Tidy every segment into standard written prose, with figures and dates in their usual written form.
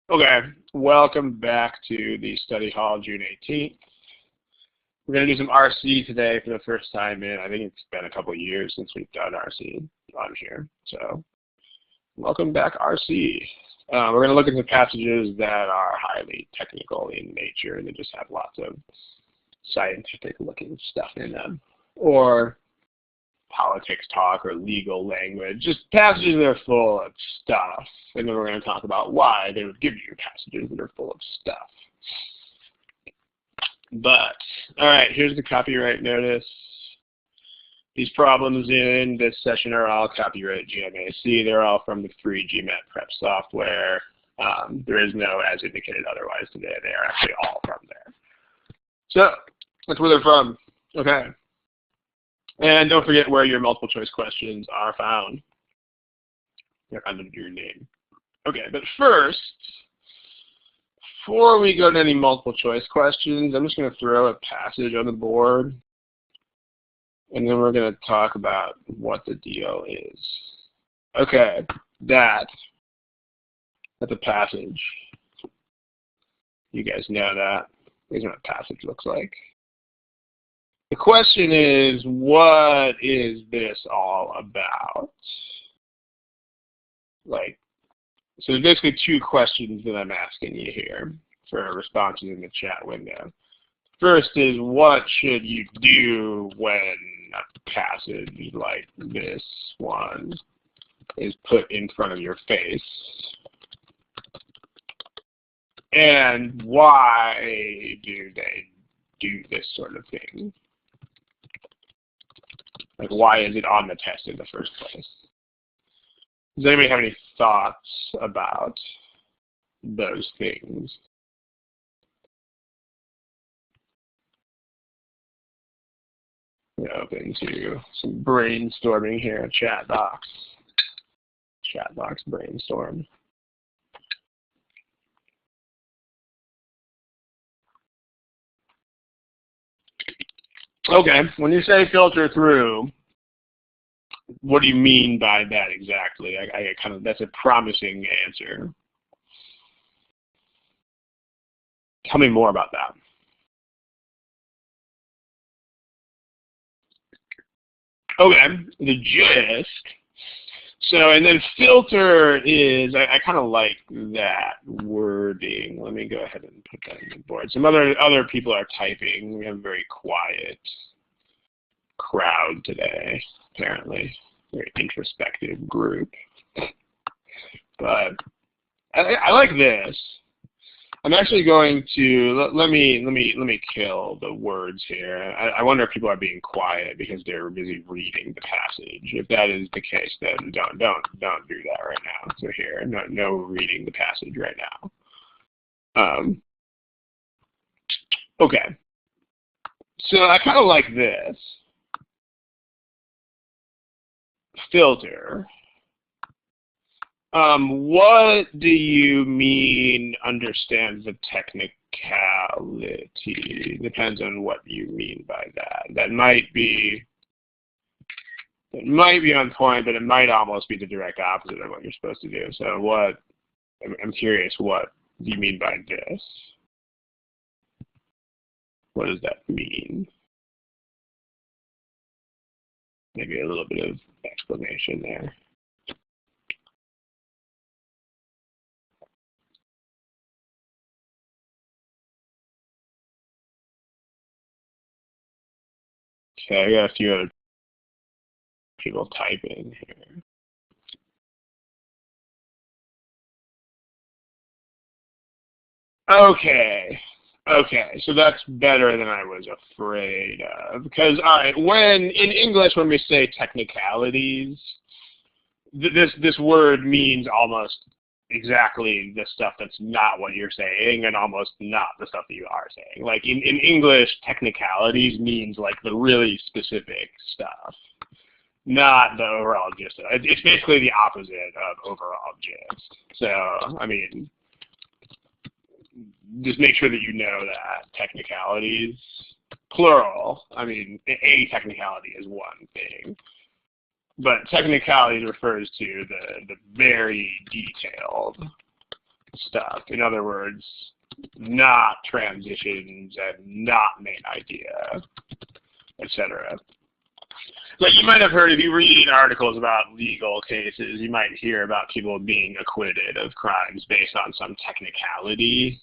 Okay, welcome back to the study hall, June 18th. We're going to do some RC today for the first time in, I think it's been a couple of years since we've done RC on here. So, welcome back, RC. We're going to look at some passages that are highly technical in nature. They just have lots of scientific-looking stuff in them. Or politics talk or legal language, just passages that are full of stuff. And then we're going to talk about why they would give you passages that are full of stuff. But, all right, here's the copyright notice. These problems in this session are all copyright GMAC. They're all from the free GMAT prep software. There is no as indicated otherwise today. They are actually all from there. So, that's where they're from. Okay. And don't forget where your multiple choice questions are found. They're under your name. Okay, but first, before we go to any multiple choice questions, I'm just going to throw a passage on the board. And then we're going to talk about what the deal is. Okay, that's a passage. You guys know that. Here's what a passage looks like. The question is, what is this all about? So there's basically two questions that I'm asking you here for responses in the chat window. First is, what should you do when a passage like this one is put in front of your face? And why do they do this sort of thing? Like, why is it on the test in the first place? Does anybody have any thoughts about those things? We're open to some brainstorming here. Chat box brainstorm. Okay, when you say filter through, what do you mean by that exactly? That's a promising answer. Tell me more about that. Okay, the gist. So, and then filter is, I kind of like that wording. Let me go ahead and put that on the board. Some other people are typing. We have a very quiet crowd today, apparently. Very introspective group. But I like this. I'm actually going to let me kill the words here. I wonder if people are being quiet because they're busy reading the passage. If that is the case, then don't do that right now. So here, no reading the passage right now. Okay. So I kind of like this. Filter. What do you mean understands the technicality? Depends on what you mean by that. That might be on point, but it might almost be the direct opposite of what you're supposed to do. So I'm curious, what do you mean by this? What does that mean? Maybe a little bit of explanation there. Okay, I got a few other people typing here. Okay, so that's better than I was afraid of. Because, all right, in English, when we say technicalities, this word means almost exactly the stuff that's not what you're saying and almost not the stuff that you are saying. Like, in English, technicalities means, like, the really specific stuff, not the overall gist. It's basically the opposite of overall gist. So, I mean, just make sure that you know that technicalities, plural, I mean, a technicality is one thing. But technicalities refers to the very detailed stuff. In other words, not transitions and not main idea, etc. Like you might have heard, if you read articles about legal cases, you might hear about people being acquitted of crimes based on some technicality.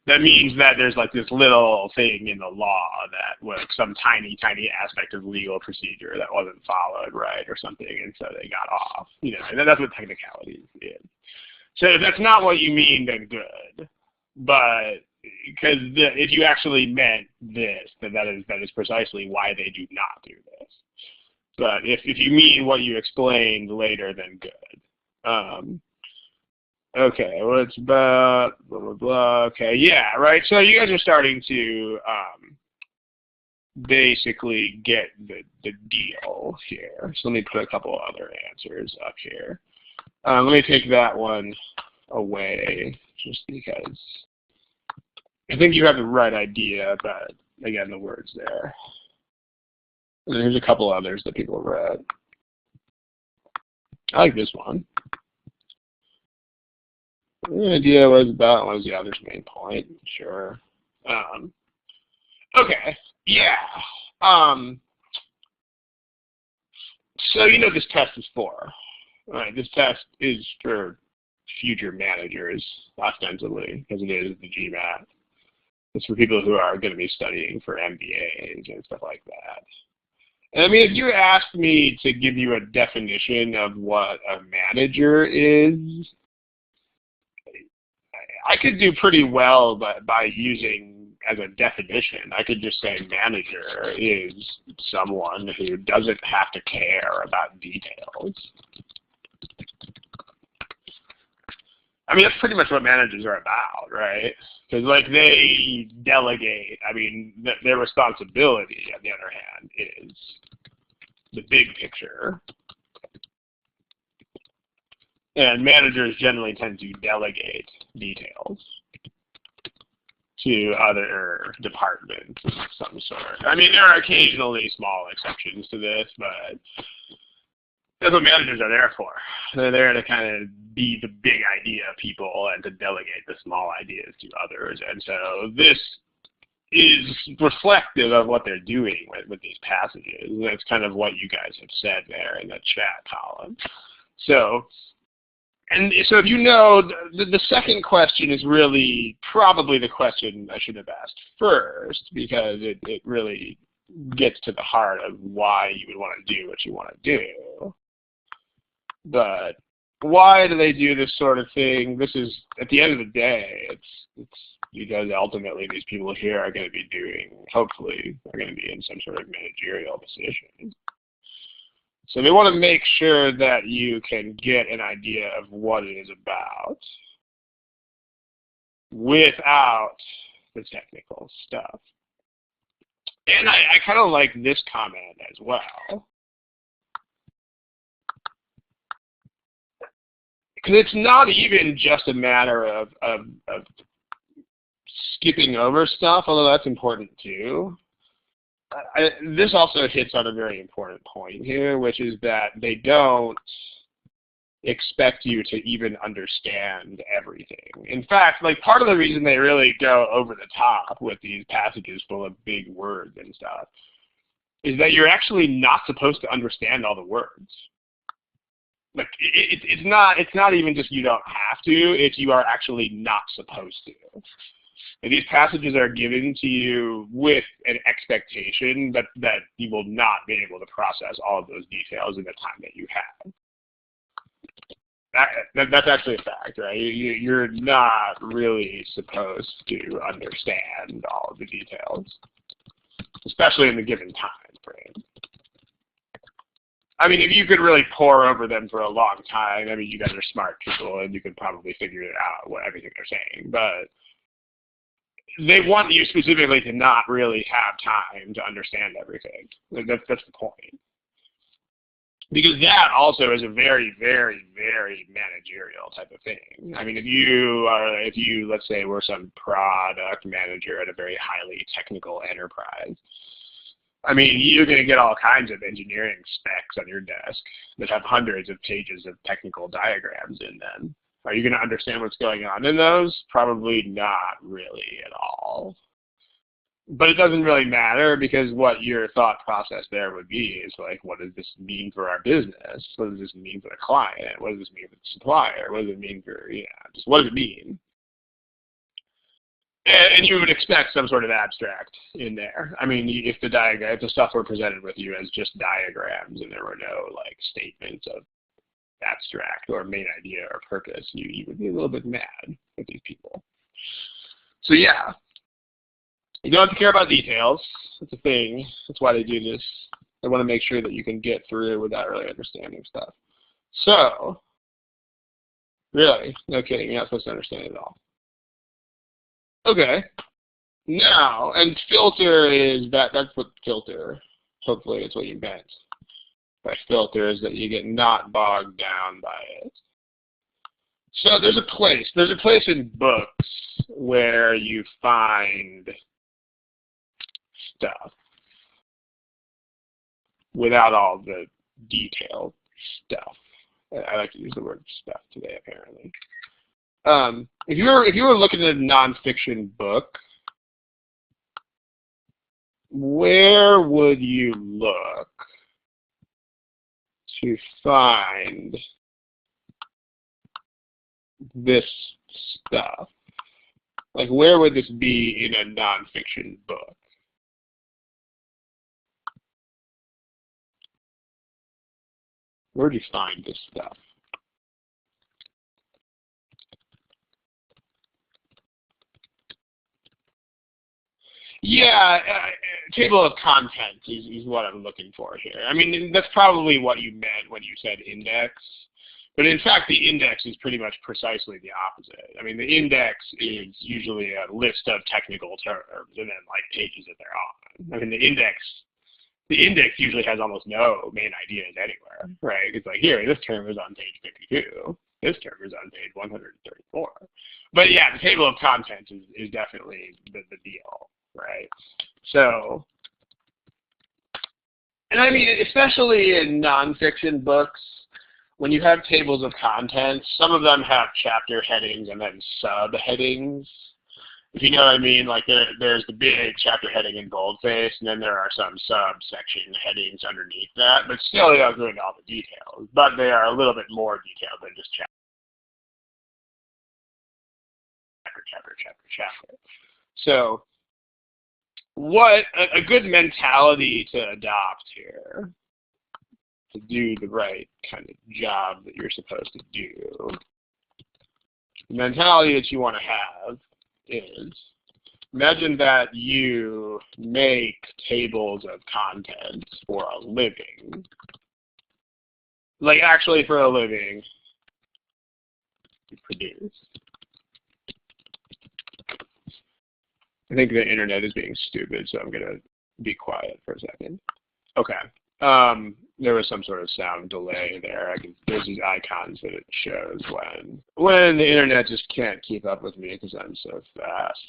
That means that there's like this little thing in the law that was some tiny, tiny aspect of legal procedure that wasn't followed, right, or something, and so they got off. You know, and that's what technicality is. So if that's not what you mean, then good. But because if you actually meant this, then that is precisely why they do not do this. But if you mean what you explained later, then good. Okay, well, it's about blah, blah, blah. Okay, yeah, right. So you guys are starting to basically get the deal here. So let me put a couple other answers up here. Let me take that one away just because I think you have the right idea, but again, the word's there. And then here's a couple others that people have read. I like this one. The idea was about what was the other's main point. Sure. Okay. Yeah. So you know what this test is for. Right. This test is for future managers, ostensibly, because it is the GMAT. It's for people who are going to be studying for MBAs and stuff like that. And I mean, if you asked me to give you a definition of what a manager is, I could do pretty well by using as a definition. I could just say manager is someone who doesn't have to care about details. I mean, that's pretty much what managers are about, right? Because, like, they delegate. I mean, their responsibility, on the other hand, is the big picture. And managers generally tend to delegate details to other departments of some sort. I mean, there are occasionally small exceptions to this, but that's what managers are there for. They're there to kind of be the big idea people and to delegate the small ideas to others. And so this is reflective of what they're doing with these passages. And that's kind of what you guys have said there in the chat column. So if you know, the second question is really probably the question I should have asked first, because it really gets to the heart of why you would want to do what you want to do. But why do they do this sort of thing? This is, at the end of the day, it's because ultimately these people here are going to be doing, hopefully, are going to be in some sort of managerial position. So they want to make sure that you can get an idea of what it is about without the technical stuff. And I kind of like this comment as well. Because it's not even just a matter of skipping over stuff, although that's important too. This also hits on a very important point here, which is that they don't expect you to even understand everything. In fact, like, part of the reason they really go over the top with these passages full of big words and stuff is that you're actually not supposed to understand all the words. Like, it's not even just you don't have to, it's you are actually not supposed to. And these passages are given to you with an expectation that you will not be able to process all of those details in the time that you have. That's actually a fact, right? You're not really supposed to understand all of the details, especially in the given time frame. I mean, if you could really pore over them for a long time, I mean, you guys are smart people and you could probably figure it out, everything they're saying, but they want you specifically to not really have time to understand everything. That's the point. Because that also is a very, very, very managerial type of thing. I mean, if you, let's say, were some product manager at a very highly technical enterprise, I mean, you're going to get all kinds of engineering specs on your desk that have hundreds of pages of technical diagrams in them. Are you going to understand what's going on in those? Probably not really at all. But it doesn't really matter, because what your thought process there would be is like, what does this mean for our business? What does this mean for the client? What does this mean for the supplier? What does it mean for, just what does it mean? And you would expect some sort of abstract in there. I mean, if the stuff were presented with you as just diagrams and there were no like statements of abstract or main idea or purpose, you would be a little bit mad with these people. So yeah. You don't have to care about details. That's a thing. That's why they do this. They want to make sure that you can get through without really understanding stuff. So, really, no kidding. You're not supposed to understand it at all. Okay. Now, and filter is that's what filter. Hopefully, it's what you meant by filter, is that you get not bogged down by it. So there's a place in books where you find stuff without all the detailed stuff. I like to use the word stuff today, apparently. If you were looking at a nonfiction book, where would you look to find this stuff? Like, where would this be in a nonfiction book? Where do you find this stuff? Yeah, table of contents is what I'm looking for here. I mean, that's probably what you meant when you said index. But in fact, the index is pretty much precisely the opposite. I mean, the index is usually a list of technical terms and then like pages that they're on. I mean, the index usually has almost no main ideas anywhere, right? It's like, here, this term is on page 52. This term is on page 134. But yeah, the table of contents is definitely the deal, right? So, and I mean, especially in nonfiction books, when you have tables of contents, some of them have chapter headings and then subheadings. If you know what I mean, like there's the big chapter heading in boldface, and then there are some subsection headings underneath that, but still they don't go into all the details. But they are a little bit more detailed than just chapter. So what a good mentality to adopt here to do the right kind of job that you're supposed to do. The mentality that you want to have is, imagine that you make tables of contents for a living. Like actually for a living, you produce. I think the internet is being stupid, so I'm going to be quiet for a second. Okay. There was some sort of sound delay there. There's these icons that it shows when the internet just can't keep up with me because I'm so fast.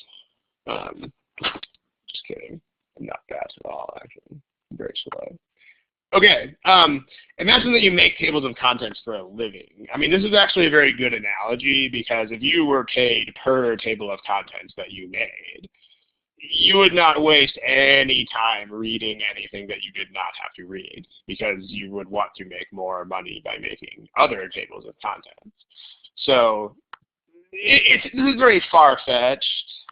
Just kidding. I'm not fast at all, actually. I'm very slow. Okay. Imagine that you make tables of contents for a living. I mean, this is actually a very good analogy, because if you were paid per table of contents that you made, you would not waste any time reading anything that you did not have to read, because you would want to make more money by making other tables of contents. So this is very far-fetched,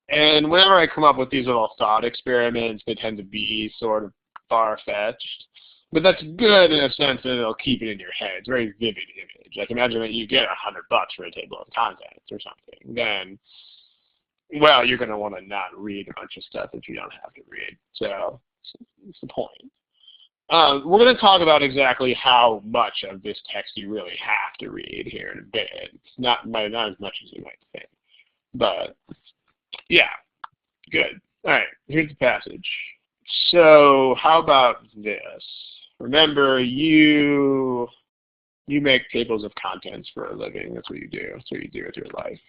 and whenever I come up with these little thought experiments, they tend to be sort of far-fetched. But that's good in a sense that it'll keep it in your head. It's a very vivid image. Like, imagine that you get $100 for a table of contents or something. Then, well, you're going to want to not read a bunch of stuff that you don't have to read. So that's the point. We're going to talk about exactly how much of this text you really have to read here in a bit. It's not as much as you might think. But, yeah, good. All right, here's the passage. So how about this? Remember, you make tables of contents for a living. That's what you do. That's what you do with your life.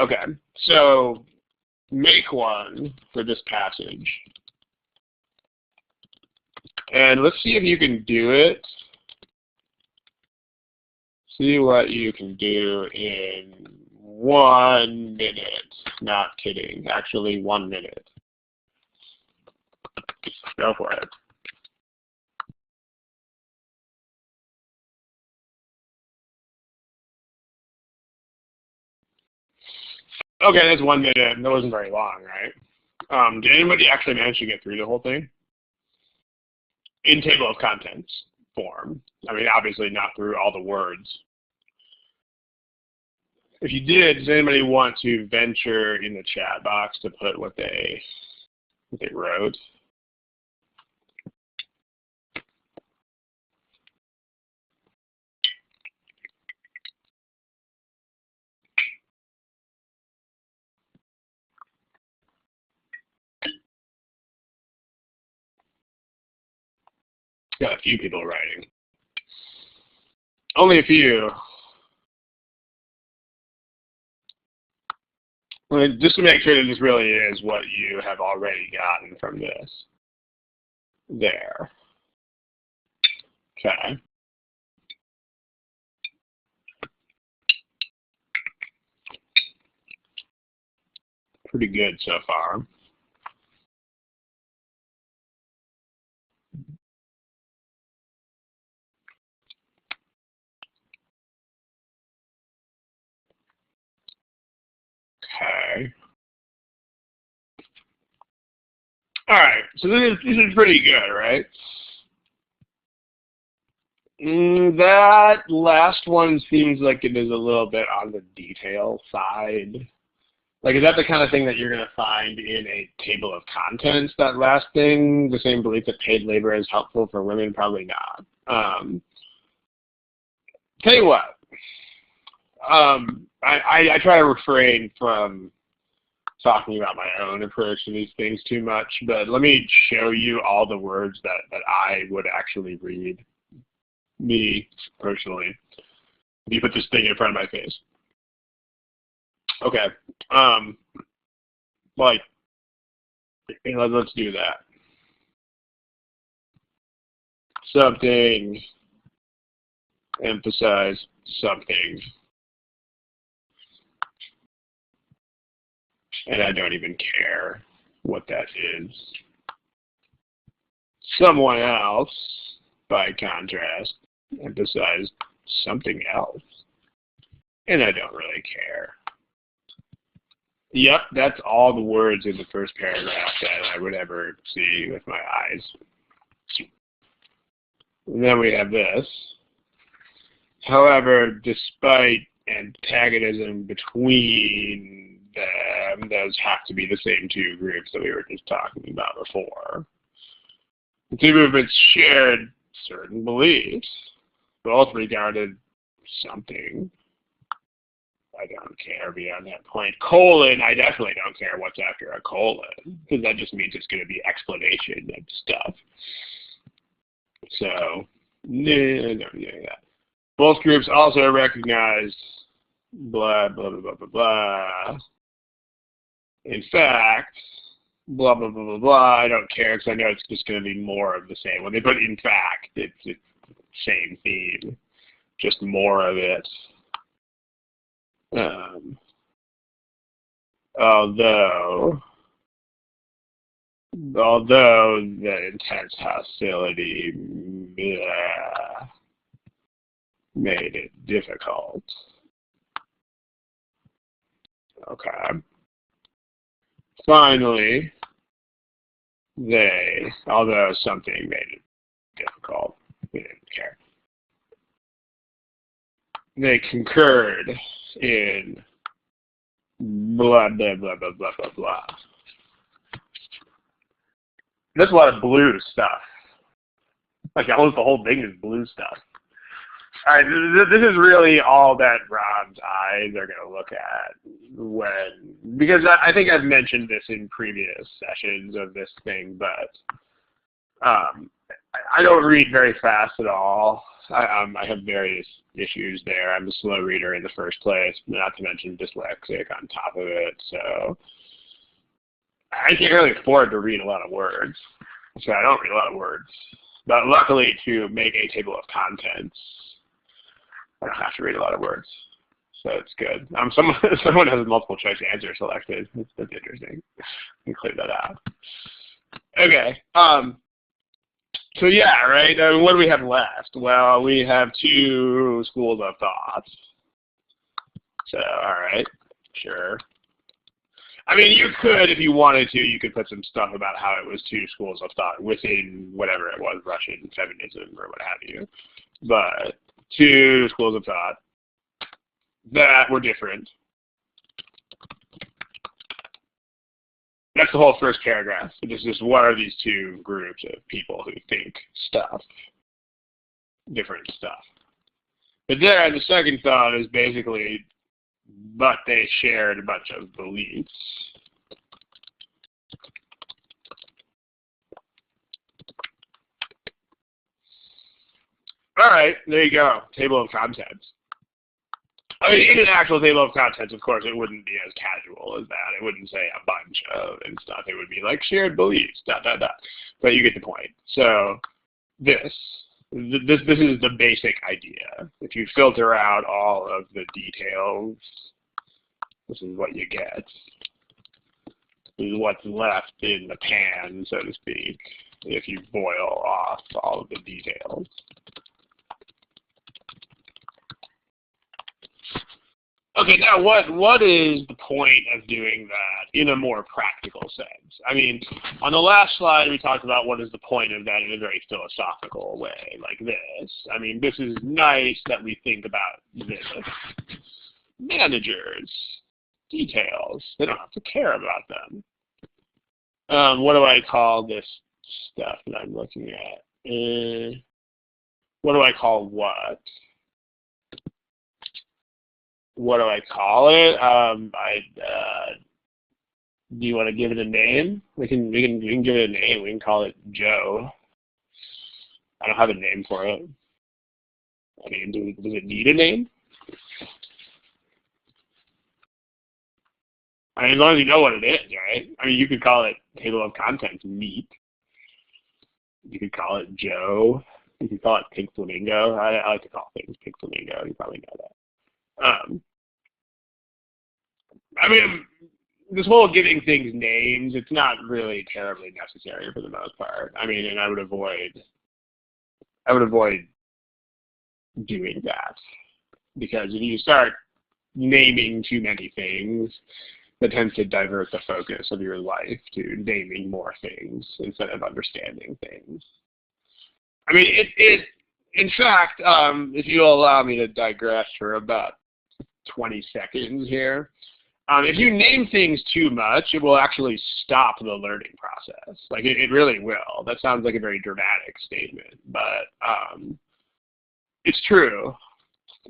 Okay, so make one for this passage. And let's see if you can do it See what you can do in 1 minute. Not kidding. Actually, 1 minute. Go for it. Okay, that's 1 minute. That wasn't very long, right? Did anybody actually manage to get through the whole thing? In table of contents form. I mean, obviously not through all the words. If you did, does anybody want to venture in the chat box to put what they wrote? Got a few people writing. Only a few. Well, just to make sure that this really is what you have already gotten from this. There. Okay. Pretty good so far. Okay. All right. So this is pretty good, right? That last one seems like it is a little bit on the detail side. Like, is that the kind of thing that you're going to find in a table of contents, that last thing? The same belief that paid labor is helpful for women? Probably not. Tell you what. I try to refrain from talking about my own approach to these things too much, but let me show you all the words that I would actually read, me personally, if you put this thing in front of my face. Okay, like, let's do that. Something, emphasize something, and I don't even care what that is. Someone else, by contrast, emphasize something else, and I don't really care. Yep, that's all the words in the first paragraph that I would ever see with my eyes. And then we have this. However, despite antagonism between them, those have to be the same two groups that we were just talking about before. The two movements shared certain beliefs, both regarded something. I don't care beyond that point. Colon, I definitely don't care what's after a colon, because that just means it's going to be explanation of stuff. So, no, don't do that. Both groups also recognize blah, blah, blah, blah, blah, blah. In fact, blah, blah, blah, blah, blah, I don't care, because I know it's just going to be more of the same. When they put in fact, it's the same theme, just more of it. Although the intense hostility made it difficult. Okay. Finally, although something made it difficult, we didn't care. They concurred in blah, blah, blah, blah, blah, blah, blah. There's a lot of blue stuff. Like, almost the whole thing is blue stuff. All right, this is really all that Rob's eyes are going to look at because I think I've mentioned this in previous sessions of this thing, but I don't read very fast at all. I have various issues there. I'm a slow reader in the first place, not to mention dyslexic on top of it. So I can't really afford to read a lot of words. So I don't read a lot of words. But luckily, to make a table of contents, I don't have to read a lot of words, so it's good. Someone has multiple choice answer selected. That's interesting. Let me clear that out. Okay. So yeah, right. What do we have left? Well, we have 2 schools of thought. So all right, sure. I mean, you could, if you wanted to, you could put some stuff about how it was 2 schools of thought within whatever it was, Russian feminism or what have you. But 2 schools of thought that were different. That's the whole first paragraph. It's just what are these 2 groups of people who think stuff, different stuff. But there, the second thought is basically, but they shared a bunch of beliefs. All right, there you go. Table of contents. I mean, in an actual table of contents, of course, it wouldn't be as casual as that. It wouldn't say a bunch of and stuff. It would be like shared beliefs, ... But you get the point. So this is the basic idea. If you filter out all of the details, this is what you get. This is what's left in the pan, so to speak, if you boil off all of the details. Okay, now what is the point of doing that in a more practical sense? I mean, on the last slide we talked about what is the point of that in a very philosophical way, like this. I mean, this is nice that we think about this. Managers, details, they don't have to care about them. What do I call this stuff that I'm looking at? What do I call what? What do I call it? Do you want to give it a name? We can give it a name. We can call it Joe. I don't have a name for it. I mean, does it need a name? I mean, as long as you know what it is, right? I mean, you could call it table of contents meat. You could call it Joe. You could call it Pink Flamingo. I like to call things Pink Flamingo. You probably know that. I mean, this whole giving things names, it's not really terribly necessary for the most part. I mean, and I would avoid doing that, because if you start naming too many things, that tends to divert the focus of your life to naming more things instead of understanding things. I mean, in fact, if you'll allow me to digress for about 20 seconds here. If you name things too much, it will actually stop the learning process. Like, it really will. That sounds like a very dramatic statement, but it's true.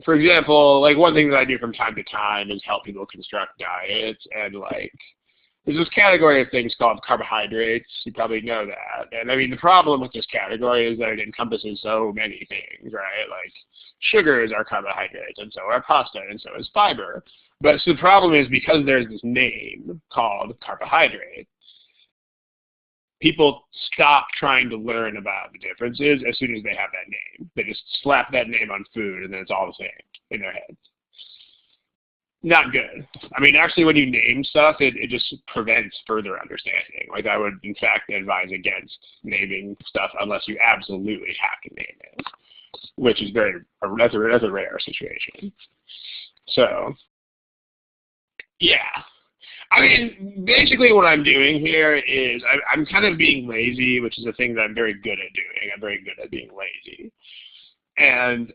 For example, like, one thing that I do from time to time is help people construct diets, and like, there's this category of things called carbohydrates. You probably know that. And I mean, the problem with this category is that it encompasses so many things, right? Like, sugars are carbohydrates, and so are pasta, and so is fiber. But so the problem is, because there's this name called carbohydrate, people stop trying to learn about the differences as soon as they have that name. They just slap that name on food, and then it's all the same in their heads. Not good. I mean, actually, when you name stuff, it just prevents further understanding. Like, I would, in fact, advise against naming stuff unless you absolutely have to name it, which is that's a rare situation. So, yeah. I mean, basically what I'm doing here is I'm kind of being lazy, which is a thing that I'm very good at doing. I'm very good at being lazy. And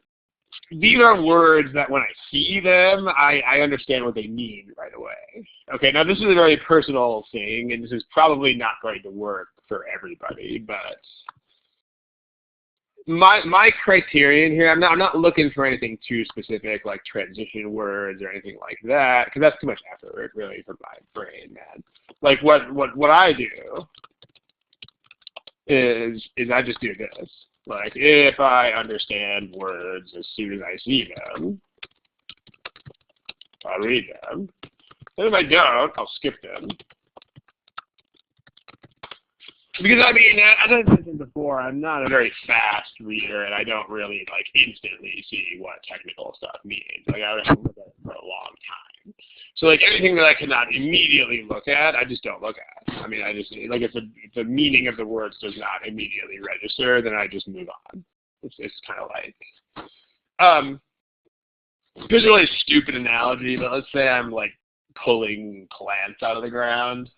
these are words that when I see them, I understand what they mean right away. Okay, now this is a very personal thing, and this is probably not going to work for everybody, but my criterion here, I'm not looking for anything too specific like transition words or anything like that, because that's too much effort really for my brain, man. Like what I do is I just do this. Like, if I understand words as soon as I see them, I'll read them. And if I don't, I'll skip them. Because I mean, as I mentioned before, I'm not a very fast reader, and I don't really like instantly see what technical stuff means. Like I would have to look at it for a long time. So like anything that I cannot immediately look at, I just don't look at. I mean, I just like if the meaning of the words does not immediately register, then I just move on. It's kind of like here's a really stupid analogy, but let's say I'm like pulling plants out of the ground.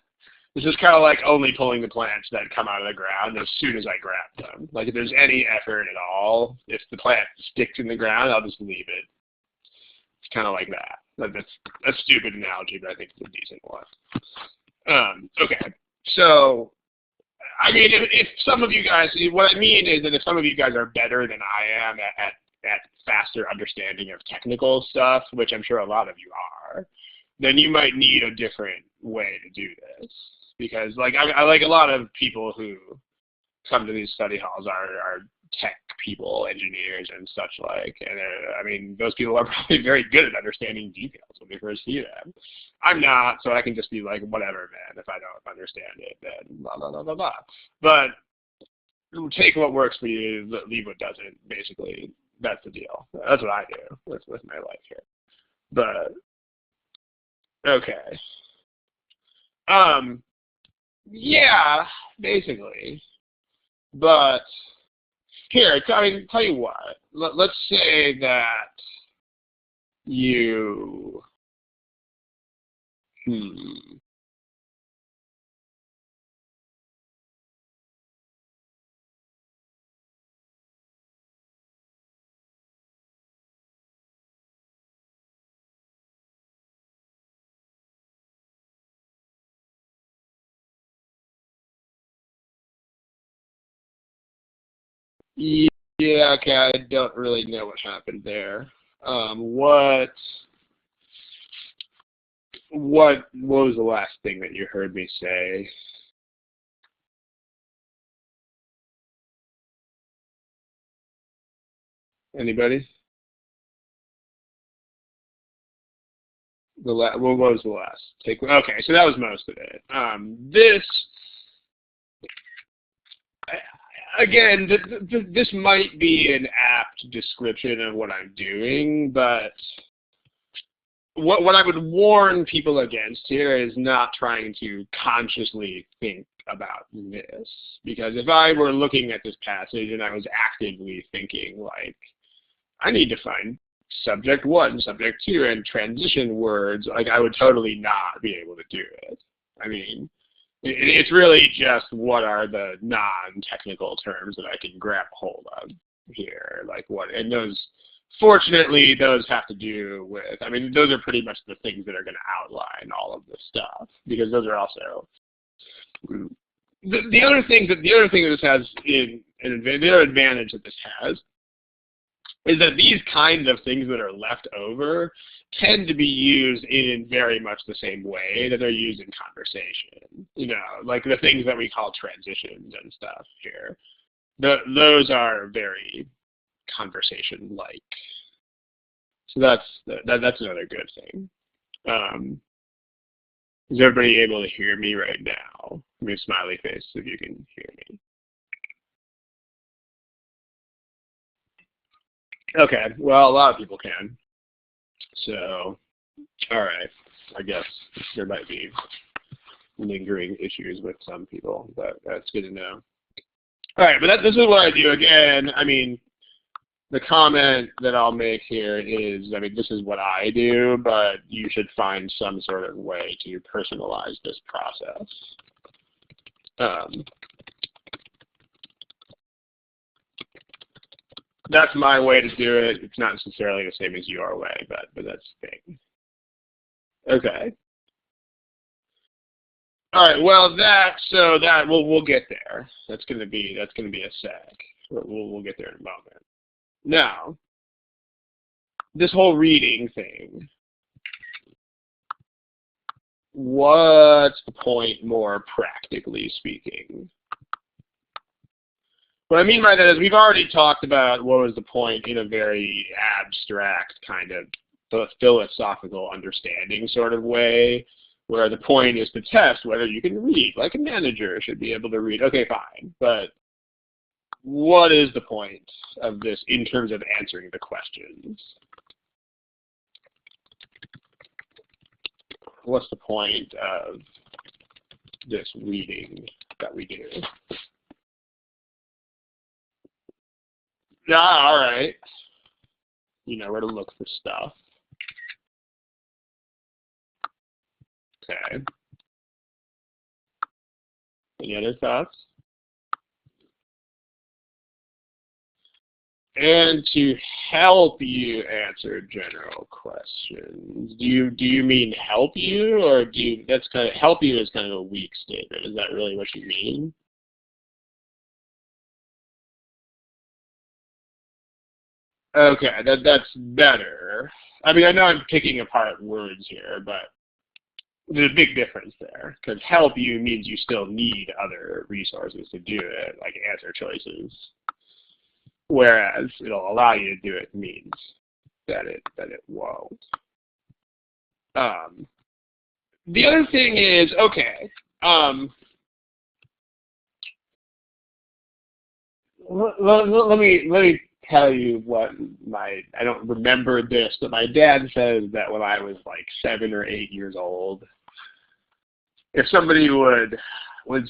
It's just kind of like only pulling the plants that come out of the ground as soon as I grab them. Like if there's any effort at all, if the plant sticks in the ground, I'll just leave it. It's kind of like that. That's a stupid analogy, but I think it's a decent one. Okay, so I mean, if some of you guys, what I mean is that if some of you guys are better than I am at faster understanding of technical stuff, which I'm sure a lot of you are, then you might need a different way to do this. Because like I like a lot of people who come to these study halls are tech people, engineers and such like, and I mean those people are probably very good at understanding details when they first see them. I'm not, so I can just be like, whatever, man. If I don't understand it, then blah blah blah blah blah. But take what works for you, leave what doesn't. Basically, that's the deal. That's what I do with my life here. But okay. Yeah, basically. But here, I mean, tell you what. Let's say that you. Yeah, okay. I don't really know what happened there. What was the last thing that you heard me say? Anybody? What was the last take? Okay, so that was most of it. Again, this might be an apt description of what I'm doing, but what I would warn people against here is not trying to consciously think about this. Because if I were looking at this passage and I was actively thinking, like, I need to find subject one, subject two, and transition words, like, I would totally not be able to do it. I mean, it's really just what are the non-technical terms that I can grab hold of here, like what, and those, fortunately, those have to do with, I mean, those are pretty much the things that are going to outline all of this stuff, because those are also, the other thing that this has the other advantage that this has is that these kinds of things that are left over tend to be used in very much the same way that they're used in conversation. You know, like the things that we call transitions and stuff here. Those are very conversation-like. So that's another good thing. Is everybody able to hear me right now? Give me a smiley face if you can hear me. Okay, well, a lot of people can. So, all right, I guess there might be lingering issues with some people, but that's good to know. All right, but this is what I do again. I mean, the comment that I'll make here is, I mean, this is what I do, but you should find some sort of way to personalize this process. That's my way to do it. It's not necessarily the same as your way, but that's the thing. Okay. All right. Well, we'll get there. That's gonna be a sec. We'll get there in a moment. Now, this whole reading thing. What's the point, more practically speaking? What I mean by that is we've already talked about what was the point in a very abstract kind of philosophical understanding sort of way. where the point is to test whether you can read, like a manager should be able to read. Okay, fine, but what is the point of this in terms of answering the questions? What's the point of this reading that we do? Yeah, all right. You know where to look for stuff. Okay. Any other thoughts? And to help you answer general questions, do you mean help you, or do you, that's kind of, help you is kind of a weak statement. Is that really what you mean? Okay, that's better. I mean, I know I'm picking apart words here, but there's a big difference there, because help you means you still need other resources to do it, like answer choices. Whereas it'll allow you to do it means that it won't. The other thing is, okay, let me tell you what I don't remember this, but my dad says that when I was like 7 or 8 years old, if somebody would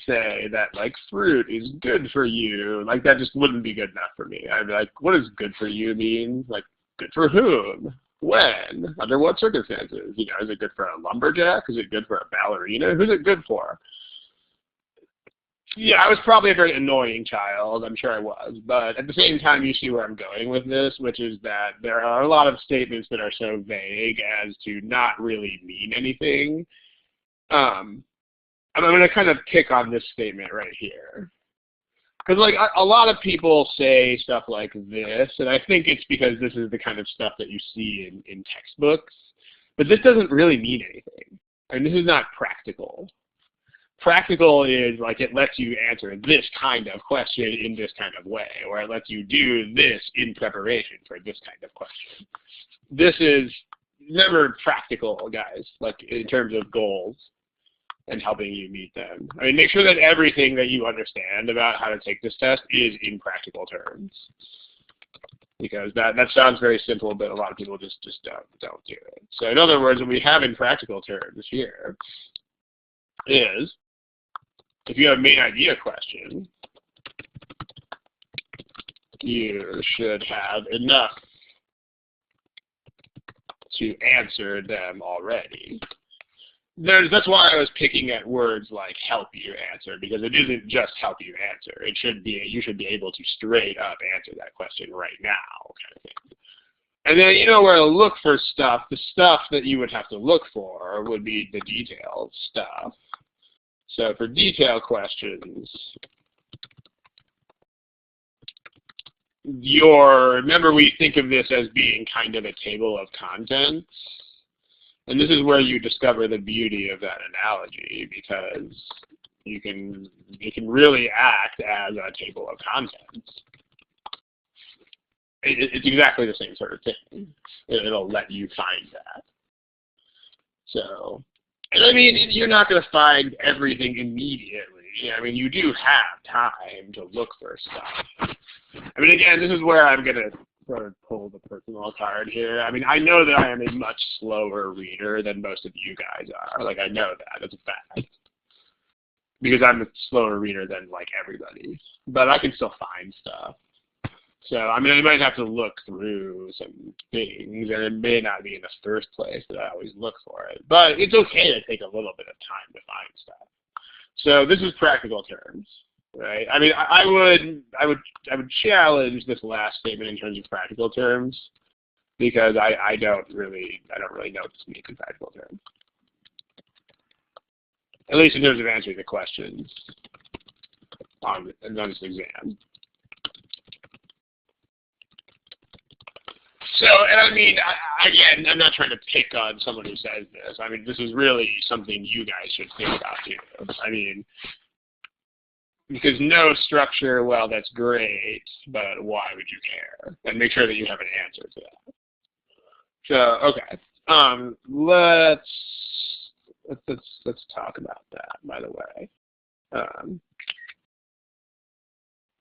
say that like fruit is good for you, like that just wouldn't be good enough for me. I'd be like, what does good for you mean? Like, good for whom? When? Under what circumstances? You know, is it good for a lumberjack? Is it good for a ballerina? Who's it good for? Yeah, I was probably a very annoying child. I'm sure I was. But at the same time, you see where I'm going with this, which is that there are a lot of statements that are so vague as to not really mean anything. I'm going to kind of pick on this statement right here. Because like a lot of people say stuff like this, and I think it's because this is the kind of stuff that you see in textbooks. But this doesn't really mean anything. I mean, this is not practical. Practical is like it lets you answer this kind of question in this kind of way, or it lets you do this in preparation for this kind of question. This is never practical, guys, like in terms of goals and helping you meet them. I mean, make sure that everything that you understand about how to take this test is in practical terms. Because that sounds very simple, but a lot of people just don't do it. So in other words, what we have in practical terms here is, if you have a main idea question, you should have enough to answer them already. That's why I was picking at words like help you answer, because it isn't just help you answer. It should be, you should be able to straight up answer that question right now, kind of thing. And then you know where to look for stuff. The stuff that you would have to look for would be the detailed stuff. So for detailed questions, remember we think of this as being kind of a table of contents. And this is where you discover the beauty of that analogy, because it can really act as a table of contents. It's exactly the same sort of thing. It'll let you find that. So, and I mean, you're not going to find everything immediately. I mean, you do have time to look for stuff. I mean, again, this is where I'm going to sort of pull the personal card here. I mean, I know that I am a much slower reader than most of you guys are. Like, I know that. That's a fact. Because I'm a slower reader than, like, everybody. But I can still find stuff. So, I mean, I might have to look through some things, and it may not be in the first place that I always look for it. But it's okay to take a little bit of time to find stuff. So this is practical terms, right? I mean, I would challenge this last statement in terms of practical terms, because I don't really know what this means in practical terms. At least in terms of answering the questions on this exam. So, and I mean, again, I'm not trying to pick on someone who says this. I mean, this is really something you guys should think about too. I mean, because no structure, well, that's great, but why would you care? And make sure that you have an answer to that. So, okay. Let's talk about that, by the way. Let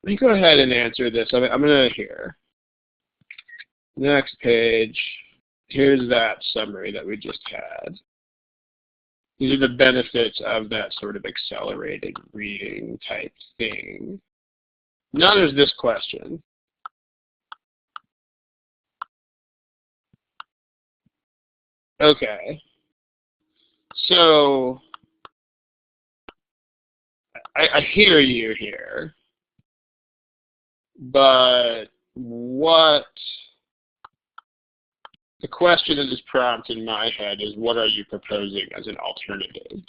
me go ahead and answer this. I'm going to here. Next page. Here's that summary that we just had. These are the benefits of that sort of accelerated reading type thing. Now there's this question. Okay. So I hear you here, but what the question that is prompted in my head is, what are you proposing as an alternative?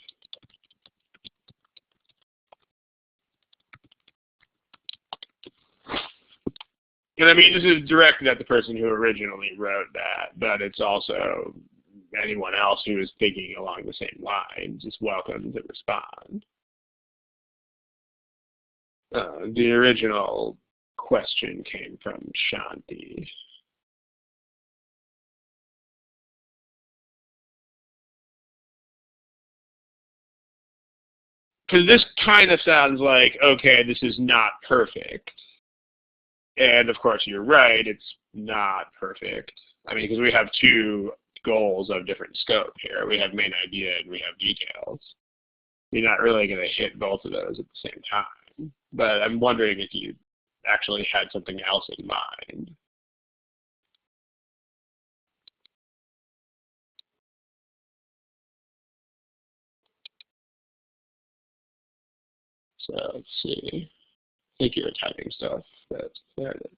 And I mean, this is directed at the person who originally wrote that, but it's also anyone else who is thinking along the same lines is welcome to respond. The original question came from Shanti. Because this kind of sounds like, okay, this is not perfect. And of course, you're right, it's not perfect. I mean, because we have two goals of different scope here. We have main idea and we have details. You're not really going to hit both of those at the same time. But I'm wondering if you actually had something else in mind. So let's see. I think you were typing stuff, but there it is.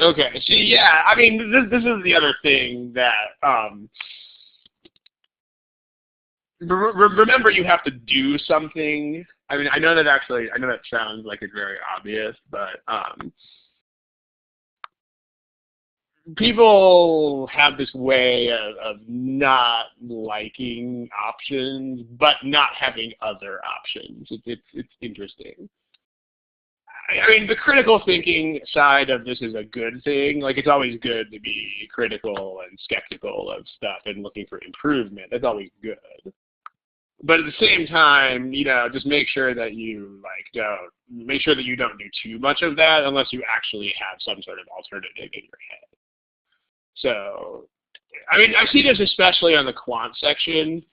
Okay, so yeah, I mean, this is the other thing that, remember you have to do something. I mean, I know that sounds like it's very obvious, but people have this way of not liking options, but not having other options. It's interesting. I mean, the critical thinking side of this is a good thing. Like, it's always good to be critical and skeptical of stuff and looking for improvement. That's always good. But at the same time, you know, just make sure that you make sure that you don't do too much of that unless you actually have some sort of alternative in your head. So, I mean, I see this especially on the quant section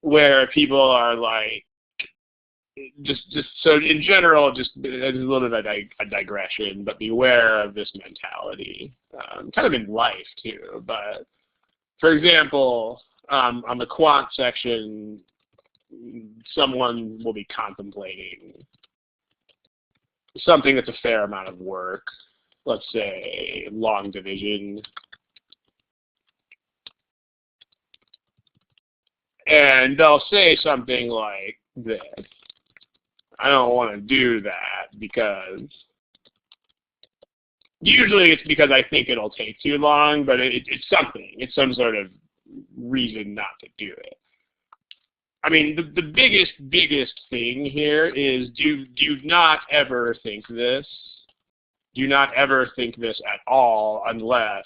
where people are like, just so in general, just there's a little bit of a digression, but beware of this mentality, kind of in life too. But for example, on the quant section, someone will be contemplating something that's a fair amount of work, let's say long division, and they'll say something like this. I don't want to do that because usually it's because I think it'll take too long, but it's something. It's some sort of reason not to do it. I mean, the biggest thing here is do not ever think this. Do not ever think this at all unless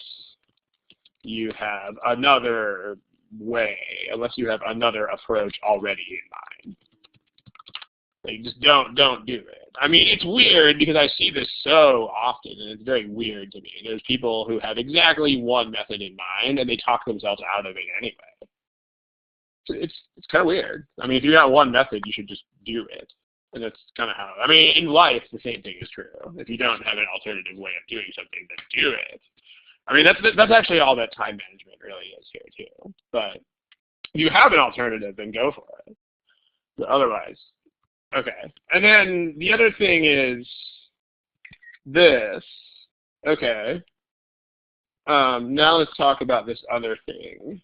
you have another way, unless you have another approach already in mind. Like, just don't do it. I mean, it's weird because I see this so often, and it's very weird to me. There's people who have exactly one method in mind, and they talk themselves out of it anyway. It's kind of weird. I mean, if you got one method, you should just do it. And that's kind of how, I mean, in life, the same thing is true. If you don't have an alternative way of doing something, then do it. I mean, that's actually all that time management really is here, too. But if you have an alternative, then go for it. But otherwise, okay. And then the other thing is this. Okay. Now let's talk about this other thing.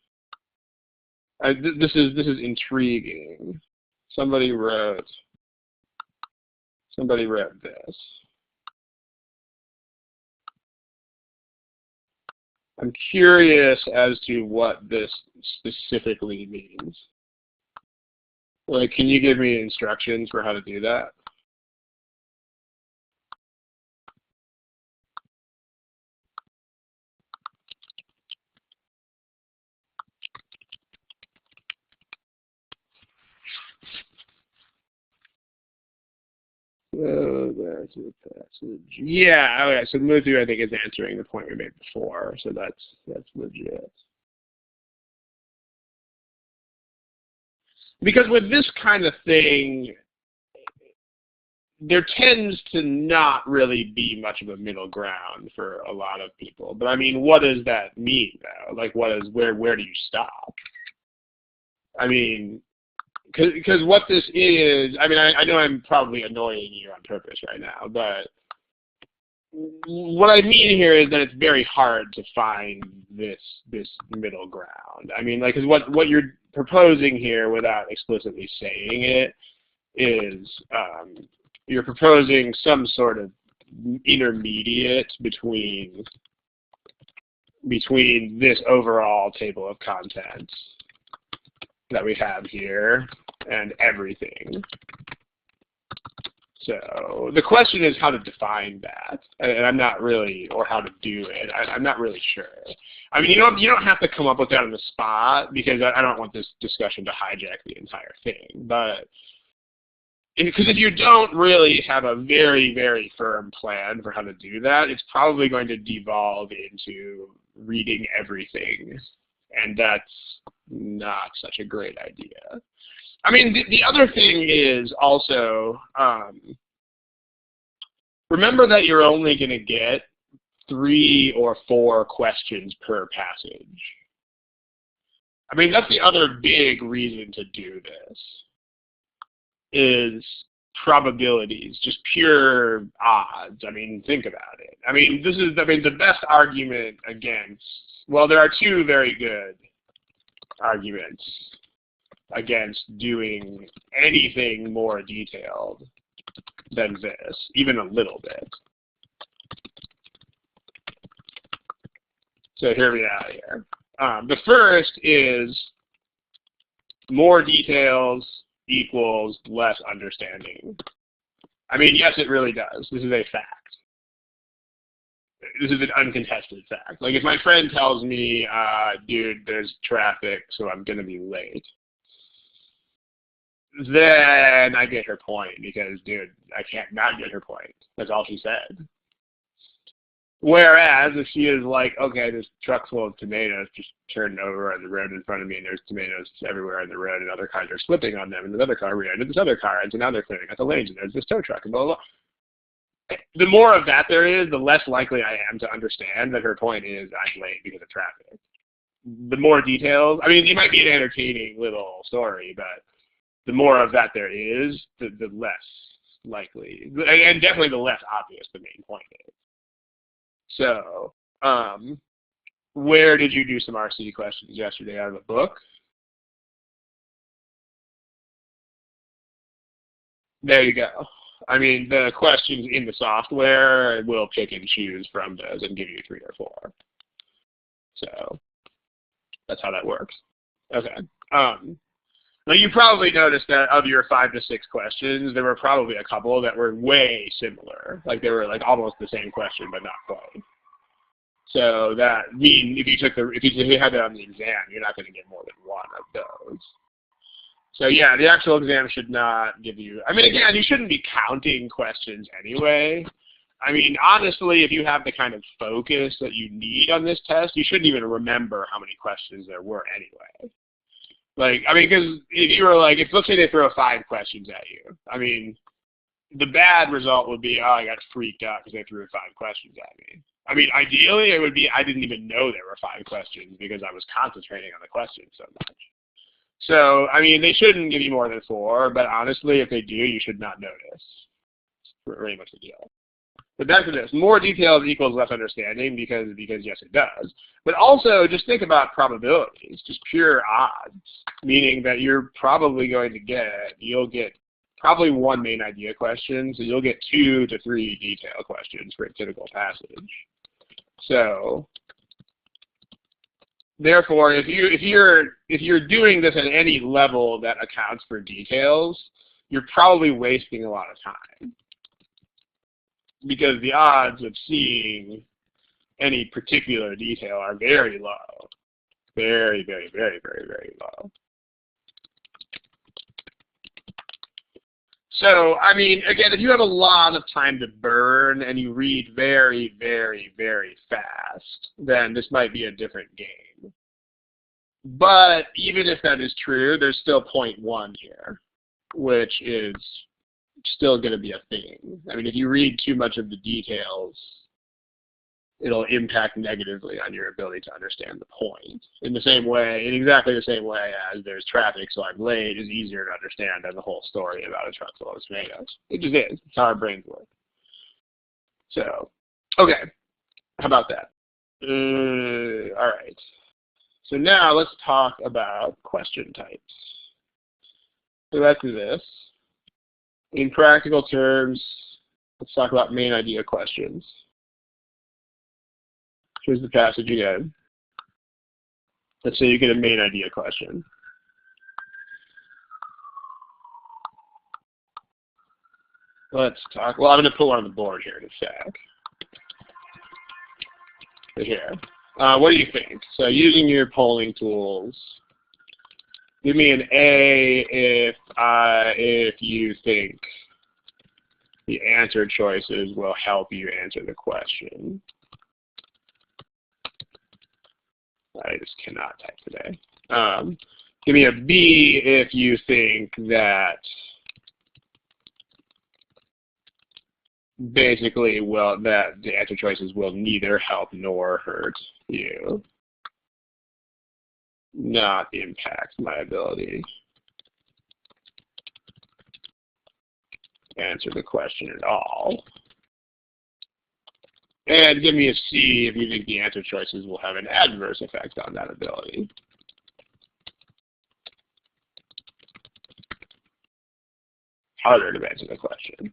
This is intriguing. Somebody wrote this. I'm curious as to what this specifically means. Like, can you give me instructions for how to do that? starts with passage. Yeah, okay, so move through I think is answering the point we made before, so that's legit. Because with this kind of thing, there tends to not really be much of a middle ground for a lot of people. But I mean, what does that mean though? Like where do you stop? I mean, because what this is, I mean, I know I'm probably annoying you on purpose right now, but what I mean here is that it's very hard to find this middle ground. I mean, like, 'cause what you're proposing here, without explicitly saying it, is you're proposing some sort of intermediate between this overall table of contents that we have here and everything. So the question is how to define that, and I'm not really, or how to do it. I'm not really sure. I mean, you don't have to come up with that on the spot, because I don't want this discussion to hijack the entire thing. But because if you don't really have a very, very firm plan for how to do that, it's probably going to devolve into reading everything, and that's not such a great idea. I mean, the other thing is also, remember that you're only going to get 3 or 4 questions per passage. I mean, that's the other big reason to do this, is probabilities, just pure odds. I mean, think about it. I mean, the best argument against, well, there are 2 very good arguments against doing anything more detailed than this, even a little bit. So hear me out here. The first is more details equals less understanding. I mean, yes, it really does. This is a fact. This is an uncontested fact. Like, if my friend tells me, dude, there's traffic, so I'm going to be late, then I get her point, because, dude, I can't not get her point. That's all she said. Whereas if she is like, okay, this truck full of tomatoes just turned over on the road in front of me, and there's tomatoes everywhere on the road, and other cars are slipping on them, and another car ran into this other car, and so now they're clearing out the lanes, and there's this tow truck, and blah, blah, blah. The more of that there is, the less likely I am to understand that her point is I'm late because of traffic. The more details, I mean, it might be an entertaining little story, but the more of that there is, the less likely, and definitely the less obvious the main point is. So, where did you do some RC questions yesterday? Out of a book? There you go. I mean, the questions in the software will pick and choose from those and give you 3 or 4. So, that's how that works. Okay. Now, you probably noticed that of your 5 to 6 questions, there were probably a couple that were way similar. Like, they were like almost the same question, but not quite. So that means if you had that on the exam, you're not going to get more than 1 of those. So yeah, the actual exam should not give you, I mean, again, you shouldn't be counting questions anyway. I mean, honestly, if you have the kind of focus that you need on this test, you shouldn't even remember how many questions there were anyway. Like, I mean, because if you were like, let's say they throw 5 questions at you, I mean, the bad result would be, oh, I got freaked out because they threw 5 questions at me. I mean, ideally, it would be, I didn't even know there were 5 questions because I was concentrating on the questions so much. So, I mean, they shouldn't give you more than 4, but honestly, if they do, you should not notice. It's pretty much the deal. But back to this, more details equals less understanding because yes, it does. But also, just think about probabilities, just pure odds, meaning that you're probably going to you'll get probably 1 main idea question, so you'll get 2 to 3 detail questions for a typical passage. So, therefore, if you're doing this at any level that accounts for details, you're probably wasting a lot of time, because the odds of seeing any particular detail are very low. Very, very, very, very, very low. So, I mean, again, if you have a lot of time to burn and you read very, very, very fast, then this might be a different game. But even if that is true, there's still point one here, which is still going to be a thing. I mean, if you read too much of the details, it'll impact negatively on your ability to understand the point. In the same way, in exactly the same way as there's traffic, so I'm late is easier to understand than the whole story about a truck full of tomatoes. It just is. It's how our brains work. So, okay. How about that? All right. So now let's talk about question types. So let's do this. In practical terms, let's talk about main idea questions. Here's the passage again. Let's say you get a main idea question. Let's talk, well, I'm going to put one on the board here in a sec. Here. What do you think? So using your polling tools, give me an A if you think the answer choices will help you answer the question. I just cannot type today. Give me a B if you think that basically, well, that the answer choices will neither help nor hurt you. Not impact my ability to answer the question at all. And give me a C if you think the answer choices will have an adverse effect on that ability. Harder to answer the question.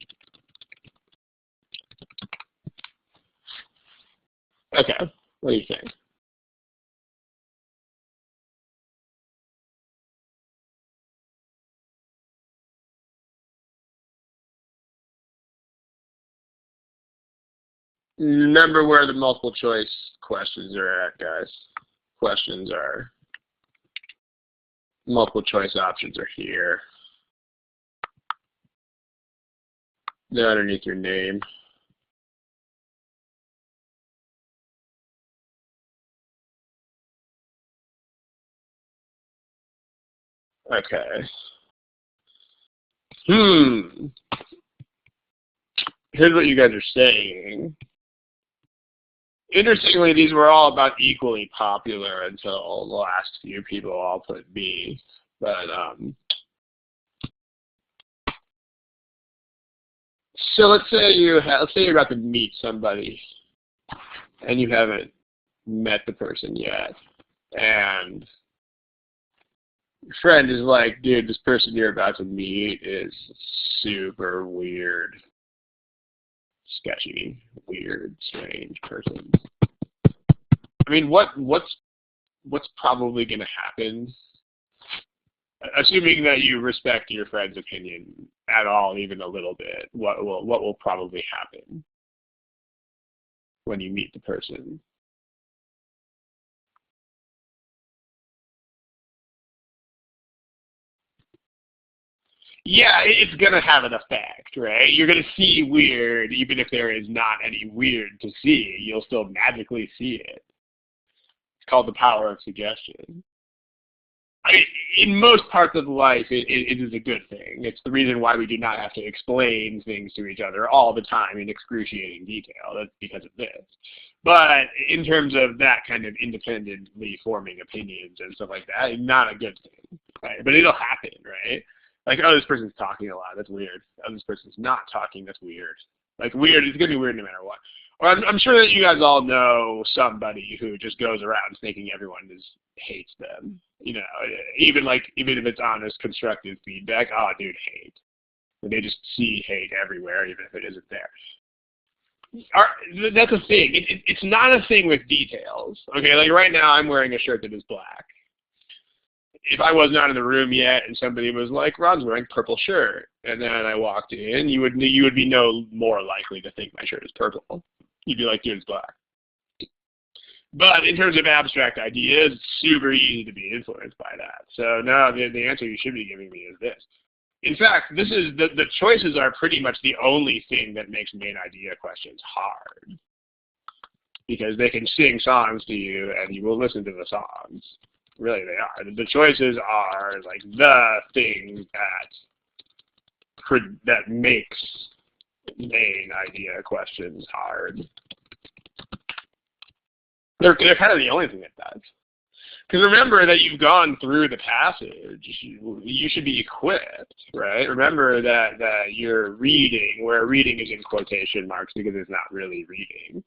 Okay, what do you think? Remember where the multiple choice questions are at, guys. Questions are, multiple choice options are here. They're underneath your name. Okay. Here's what you guys are saying. Interestingly, these were all about equally popular until the last few people all put B. But so let's say you're about to meet somebody, and you haven't met the person yet, and your friend is like, "Dude, this person you're about to meet is super weird, sketchy, weird, strange person." I mean, what's probably going to happen? Assuming that you respect your friend's opinion at all, even a little bit, what will probably happen when you meet the person? Yeah, it's going to have an effect, right? You're going to see weird, even if there is not any weird to see. You'll still magically see it. It's called the power of suggestion. I mean, in most parts of life, it is a good thing. It's the reason why we do not have to explain things to each other all the time in excruciating detail. That's because of this. But in terms of that kind of independently forming opinions and stuff like that, not a good thing. Right? But it'll happen, right? Like, oh, this person's talking a lot. That's weird. Oh, this person's not talking. That's weird. Like, weird. It's going to be weird no matter what. Or I'm sure that you guys all know somebody who just goes around thinking everyone hates them. You know, even if it's honest, constructive feedback. Oh, dude, hate. And they just see hate everywhere, even if it isn't there. That's a thing. It's not a thing with details. Okay, like right now I'm wearing a shirt that is black. If I was not in the room yet and somebody was like, "Ron's wearing purple shirt," and then I walked in, you would be no more likely to think my shirt is purple. You'd be like, "Dude, it's black." But in terms of abstract ideas, it's super easy to be influenced by that. So no, the answer you should be giving me is this. In fact, this is the choices are pretty much the only thing that makes main idea questions hard, because they can sing songs to you and you will listen to the songs. Really, they are. The choices are like the thing that makes main idea questions hard. They're kind of the only thing that does. Because remember that you've gone through the passage. You should be equipped, right? Remember that you're reading, where reading is in quotation marks because it's not really reading.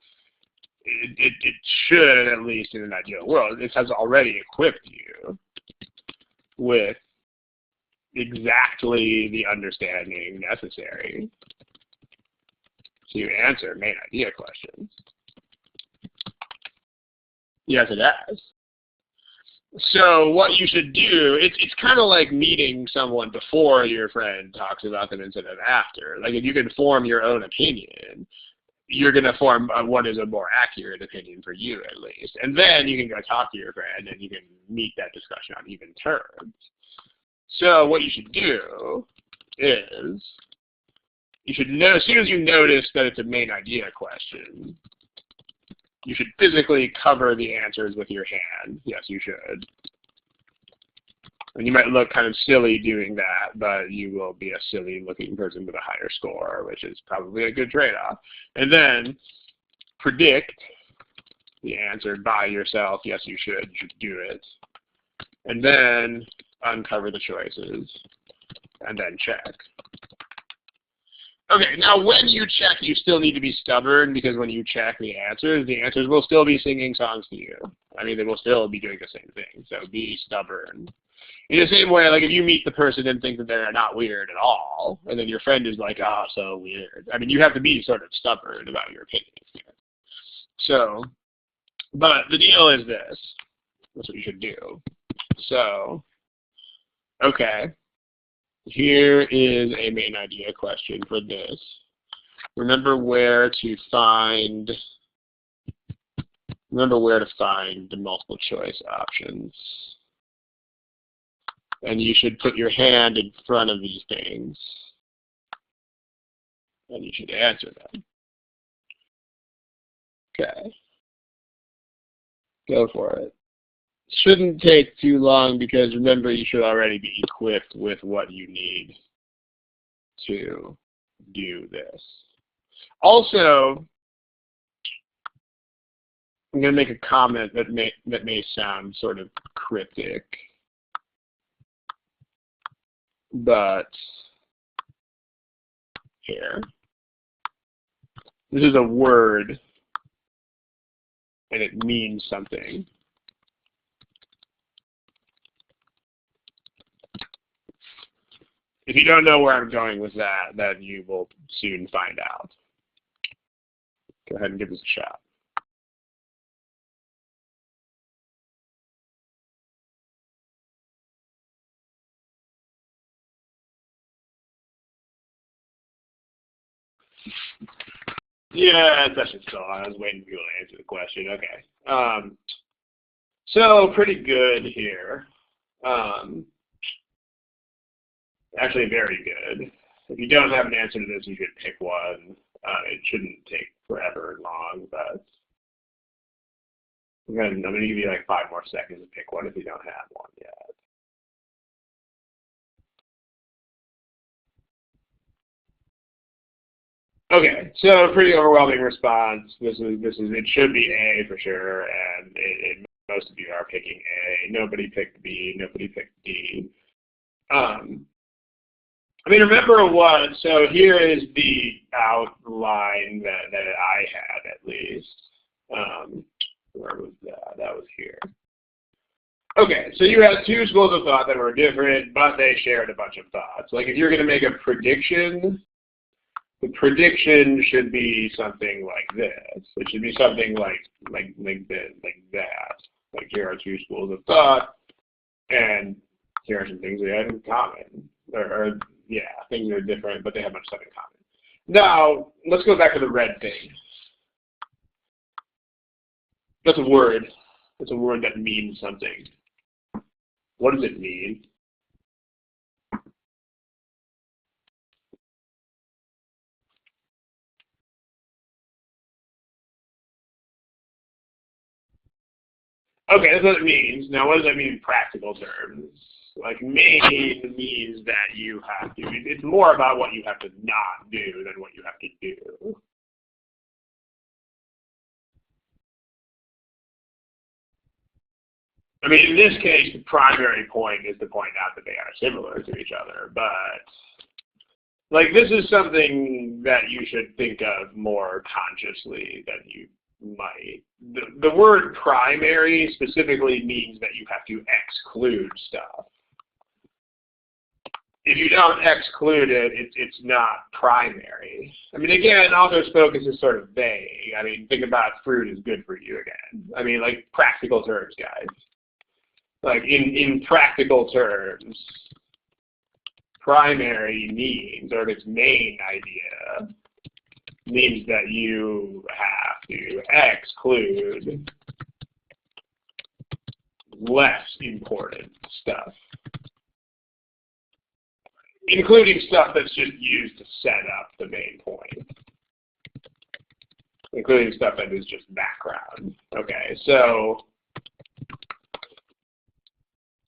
It should, at least in an ideal world, it has already equipped you with exactly the understanding necessary to answer main idea questions. Yes, it has. So what you should do, it's kind of like meeting someone before your friend talks about them instead of after. Like if you can form your own opinion, you're going to form what is a more accurate opinion for you at least. And then you can go talk to your friend and you can meet that discussion on even terms. So what you should do is, you should know, as soon as you notice that it's a main idea question, you should physically cover the answers with your hand. Yes, you should. And you might look kind of silly doing that, but you will be a silly-looking person with a higher score, which is probably a good trade-off. And then predict the answer by yourself. Yes, you should. You should do it. And then uncover the choices, and then check. Okay, now when you check, you still need to be stubborn, because when you check the answers will still be singing songs to you. I mean, they will still be doing the same thing, so be stubborn. In the same way, like if you meet the person and think that they're not weird at all, and then your friend is like, oh, so weird. I mean, you have to be sort of stubborn about your opinion here. So, but the deal is this. That's what you should do. So, okay. Here is a main idea question for this. Remember where to find the multiple choice options. And you should put your hand in front of these things. And you should answer them. Okay. Go for it. Shouldn't take too long, because remember, you should already be equipped with what you need to do this. Also, I'm going to make a comment that may sound sort of cryptic, but here, this is a word, and it means something. If you don't know where I'm going with that, then you will soon find out. Go ahead and give this a shot. Yeah, that should still on. I was waiting for people to answer the question. Okay. So pretty good here. Actually, very good. If you don't have an answer to this, you should pick one. It shouldn't take forever long, but I'm going to give you like 5 more seconds to pick one if you don't have one yet. Okay, so pretty overwhelming response. It should be A for sure, and most of you are picking A. Nobody picked B. Nobody picked D. I mean, remember what? So here is the outline that I had, at least. Where was that? That was here. Okay, so you had 2 schools of thought that were different, but they shared a bunch of thoughts. Like if you're going to make a prediction, the prediction should be something like this. It should be something like that. Like here are 2 schools of thought, and here are some things we have in common. Or yeah, things are different, but they have much stuff in common. Now, let's go back to the red thing. That's a word. It's a word that means something. What does it mean? Okay, that's what it means. Now, what does that mean in practical terms? Like, main means that you have to. It's more about what you have to not do than what you have to do. I mean, in this case, the primary point is to point out that they are similar to each other, but like this is something that you should think of more consciously than you might. The word primary specifically means that you have to exclude stuff. If you don't exclude it, it's not primary. I mean, again, author's focus is sort of vague. I mean, think about fruit is good for you again. I mean, like practical terms, guys. Like in practical terms, primary means, or its main idea, means that you have to exclude less important stuff, including stuff that's just used to set up the main point, including stuff that is just background. Okay, so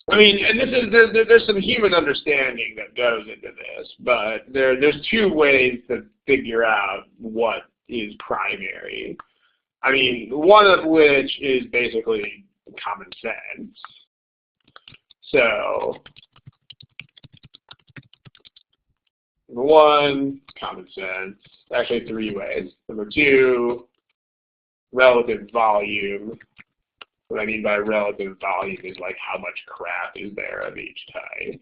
I mean, and this is there's some human understanding that goes into this, but there's two ways to figure out what is primary. I mean, one of which is basically common sense. So, number one, common sense. Actually, three ways. Number two, relative volume. What I mean by relative volume is like how much crap is there of each type.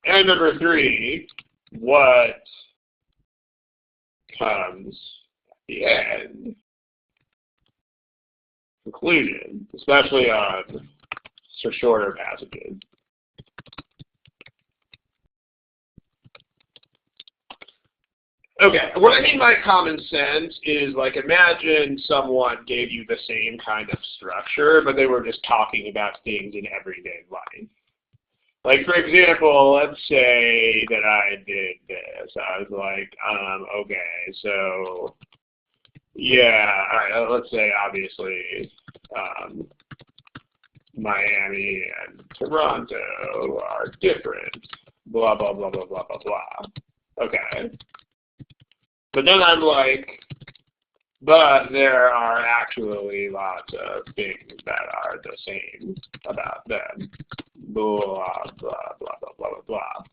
And number three, what comes at the end. Conclusion, especially on shorter passages. Okay, what I mean by common sense is like imagine someone gave you the same kind of structure, but they were just talking about things in everyday life. Like for example, let's say that I did this. I was like, okay, so yeah, all right, let's say obviously Miami and Toronto are different. Blah blah blah blah blah blah blah. Okay. But then I'm like, but there are actually lots of things that are the same about them. Blah, blah, blah, blah, blah, blah, blah.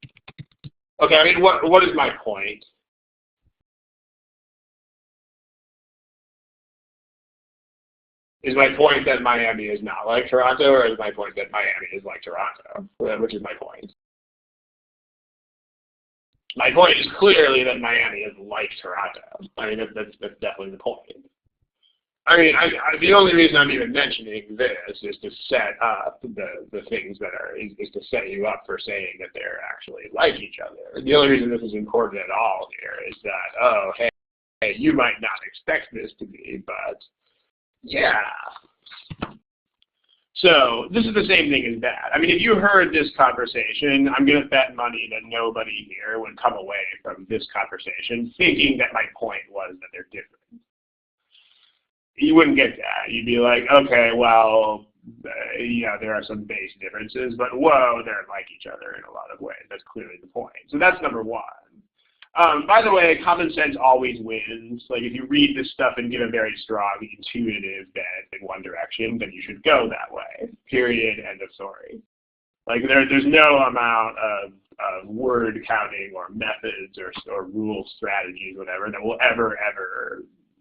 Okay, I mean, what is my point? Is my point that Miami is not like Toronto, or is my point that Miami is like Toronto? Which is my point? My point is clearly that Miami is like Toronto. I mean, that's definitely the point. I mean, the only reason I'm even mentioning this is to set up the things that are, is to set you up for saying that they're actually like each other. The only reason this is important at all here is that, oh, hey, you might not expect this to be, but yeah. So this is the same thing as that. I mean, if you heard this conversation, I'm going to bet money that nobody here would come away from this conversation thinking that my point was that they're different. You wouldn't get that. You'd be like, okay, well, yeah, there are some base differences, but whoa, they're like each other in a lot of ways. That's clearly the point. So that's number one. By the way, common sense always wins. Like if you read this stuff and get a very strong intuitive bent in one direction, then you should go that way. Period. End of story. Like there's no amount of word counting or methods or rule strategies, whatever, that will ever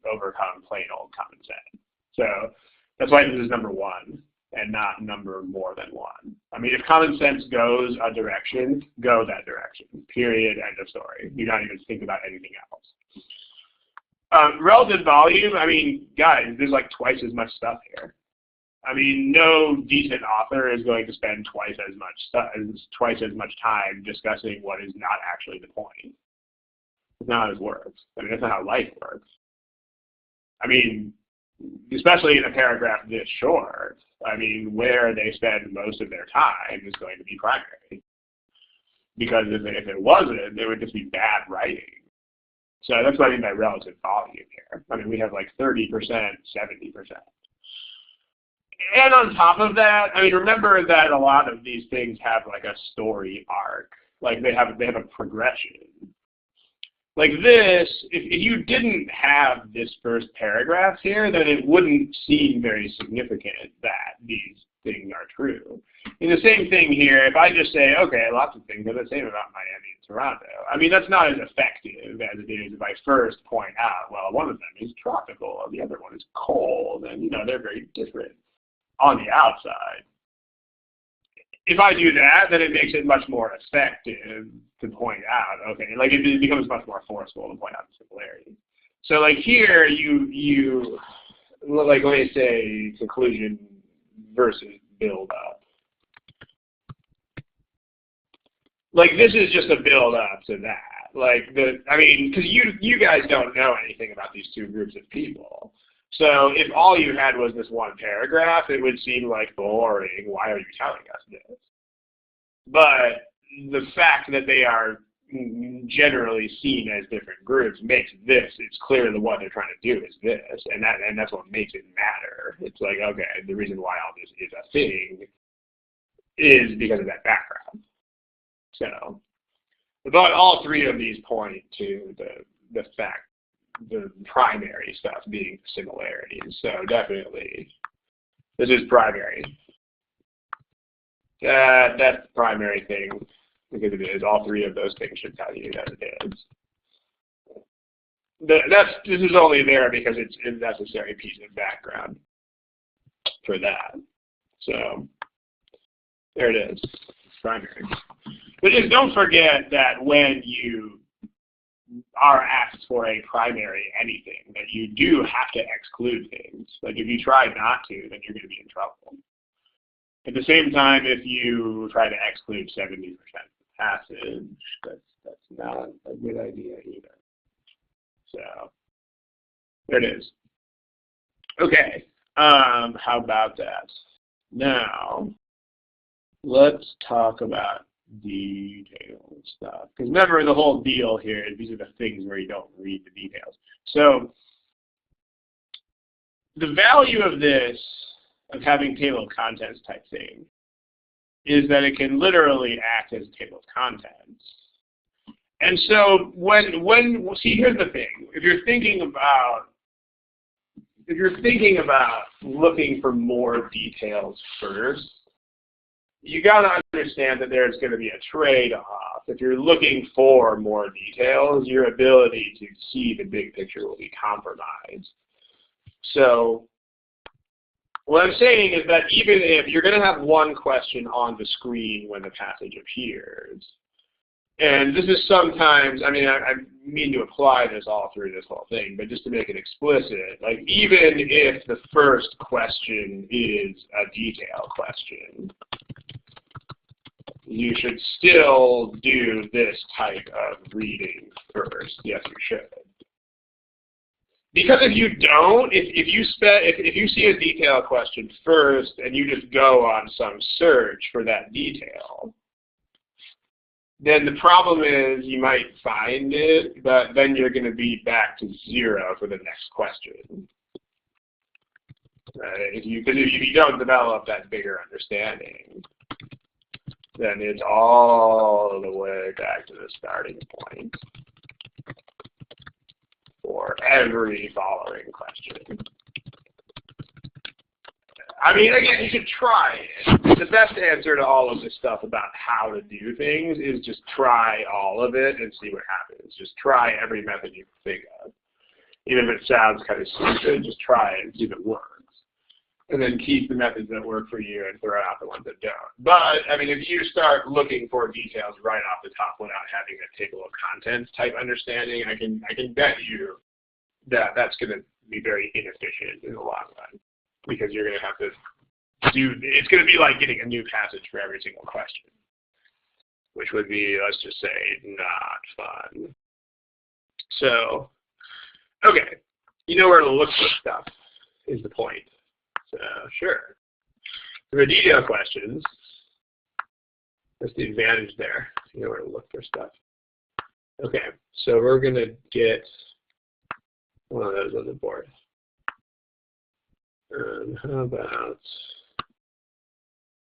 overcome plain old common sense. So that's why this is number one and not number more than one. I mean, if common sense goes a direction, go that direction. Period. End of story. You don't even think about anything else. Relative volume, I mean, guys, there's like twice as much stuff here. I mean, no decent author is going to spend twice as much time discussing what is not actually the point. It's not how it works. I mean, that's not how life works. I mean, especially in a paragraph this short, I mean, where they spend most of their time is going to be primary. Because if it wasn't, it would just be bad writing. So that's what I mean by relative volume here. I mean, we have like 30%, 70%. And on top of that, I mean, remember that a lot of these things have like a story arc. Like they have a progression. Like this, if you didn't have this first paragraph here, then it wouldn't seem very significant that these things are true. And the same thing here, if I just say, okay, lots of things are the same about Miami and Toronto. I mean, that's not as effective as it is if I first point out, well, one of them is tropical, and the other one is cold, and, you know, they're very different on the outside. If I do that, then it makes it much more effective to point out, okay, like it becomes much more forceful to point out the similarities. So like here, you like, let me say conclusion versus build up. Like this is just a build up to that. Like I mean, because you guys don't know anything about these two groups of people. So if all you had was this one paragraph, it would seem like boring. Why are you telling us this? But the fact that they are generally seen as different groups makes this, it's clear that what they're trying to do is this, and that's what makes it matter. It's like, okay, the reason why all this is a thing is because of that background. So, but all three of these point to the fact, the primary stuff being similarities. So definitely, this is primary. That's the primary thing, because it is. All three of those things should tell you that it is. This is only there because it's a necessary piece of background for that. So there it is, primary. But just don't forget that when you are asked for a primary anything, that you do have to exclude things. Like if you try not to, then you're going to be in trouble. At the same time, if you try to exclude 70% of the passage, that's not a good idea either. So there it is. Okay, how about that? Now, let's talk about detail stuff. Because remember, the whole deal here is these are the things where you don't read the details. So the value of this, of having table of contents type thing, is that it can literally act as a table of contents. And so see, here's the thing. If you're thinking about looking for more details first, you got to understand that there's going to be a trade-off. If you're looking for more details, your ability to see the big picture will be compromised. So what I'm saying is that even if you're going to have one question on the screen when the passage appears, and this is sometimes, I mean, I mean to apply this all through this whole thing, but just to make it explicit, like even if the first question is a detail question, you should still do this type of reading first. Yes, you should. Because if you don't, if you see a detail question first and you just go on some search for that detail, then the problem is you might find it, but then you're going to be back to 0 for the next question. If you don't develop that bigger understanding, then it's all the way back to the starting point for every following question. I mean, again, you should try it. The best answer to all of this stuff about how to do things is just try all of it and see what happens. Just try every method you can think of. Even if it sounds kind of stupid, just try it and see if it works. And then keep the methods that work for you and throw out the ones that don't. But, I mean, if you start looking for details right off the top without having a table of contents type understanding, I can bet you that that's going to be very inefficient in the long run. Because you're going to have to it's going to be like getting a new passage for every single question. Which would be, let's just say, not fun. So, okay. You know where to look for stuff, is the point. So, sure. For the detail questions, that's the advantage there. You know where to look for stuff. Okay, so we're going to get one of those on the board. How about,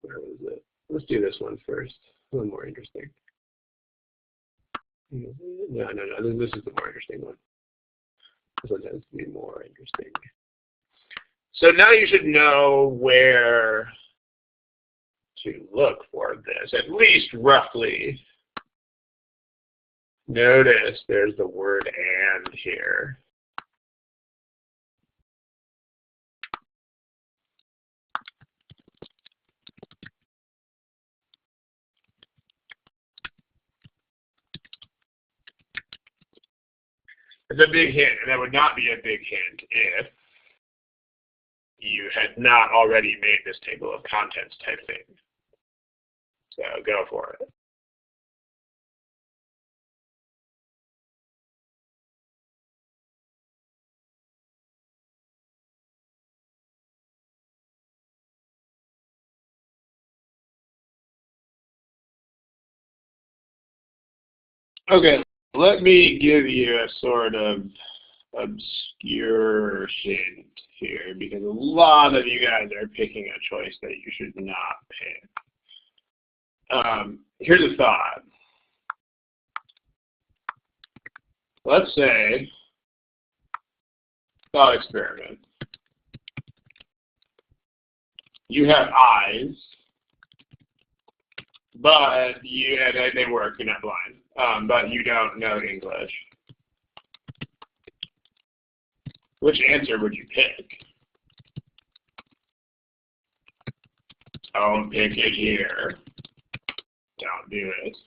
where was it? Let's do this one first. A little more interesting. No, this is the more interesting one. This one tends to be more interesting. So now you should know where to look for this, at least roughly. Notice there's the word "and" here. It's a big hint, and that would not be a big hint if you had not already made this table of contents type thing. So go for it. Okay, let me give you a sort of obscure hint here, because a lot of you guys are picking a choice that you should not pick. Here's a thought. Let's say, thought experiment. You have eyes, but they work, you're not blind, but you don't know English. Which answer would you pick? Don't pick it here. Don't do it.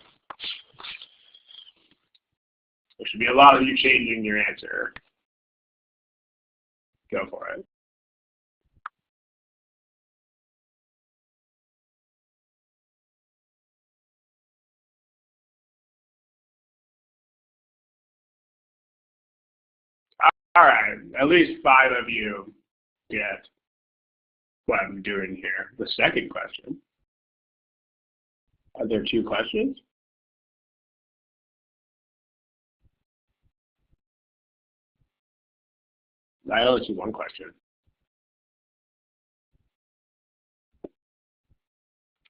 There should be a lot of you changing your answer. Go for it. All right, at least 5 of you get what I'm doing here. The second question. Are there 2 questions? I only see 1 question.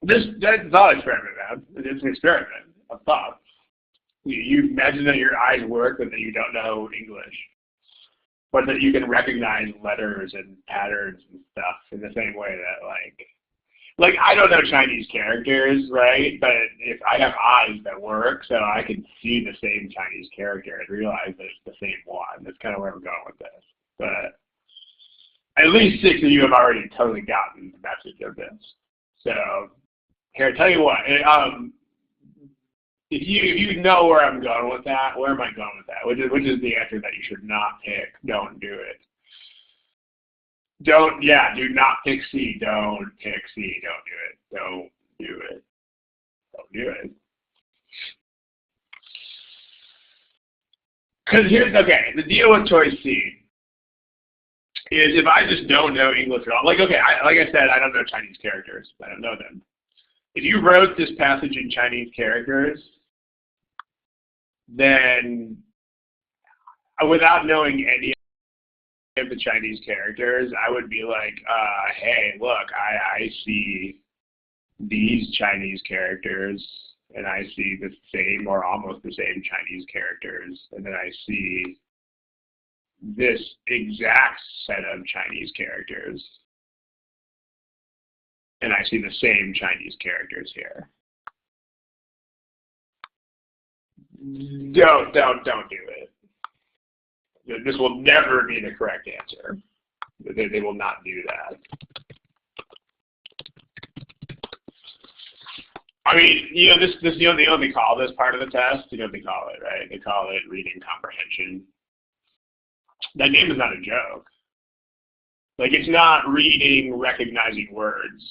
That's a thought experiment, man. It's an experiment of thought. You imagine that your eyes work, but that you don't know English. But that you can recognize letters and patterns and stuff in the same way that, like I don't know Chinese characters, right? But if I have eyes that work, so I can see the same Chinese character and realize that it's the same one. That's kind of where I'm going with this. But at least 6 of you have already totally gotten the message of this. So here, I tell you what. If you know where I'm going with that, where am I going with that? Which is the answer that you should not pick. Don't do it. Do not pick C. Don't pick C. Don't do it. Don't do it. Don't do it. Because here's, okay, the deal with choice C is if I just don't know English at all, like I said, I don't know Chinese characters. I don't know them. If you wrote this passage in Chinese characters, then without knowing any of the Chinese characters, I would be like, hey, look, I see these Chinese characters, and I see the same or almost the same Chinese characters, and then I see this exact set of Chinese characters, and I see the same Chinese characters here. Don't do it. This will never be the correct answer. They will not do that. I mean, they only call this part of the test. You know what they call it, right? They call it reading comprehension. That game is not a joke. Like, it's not reading, recognizing words.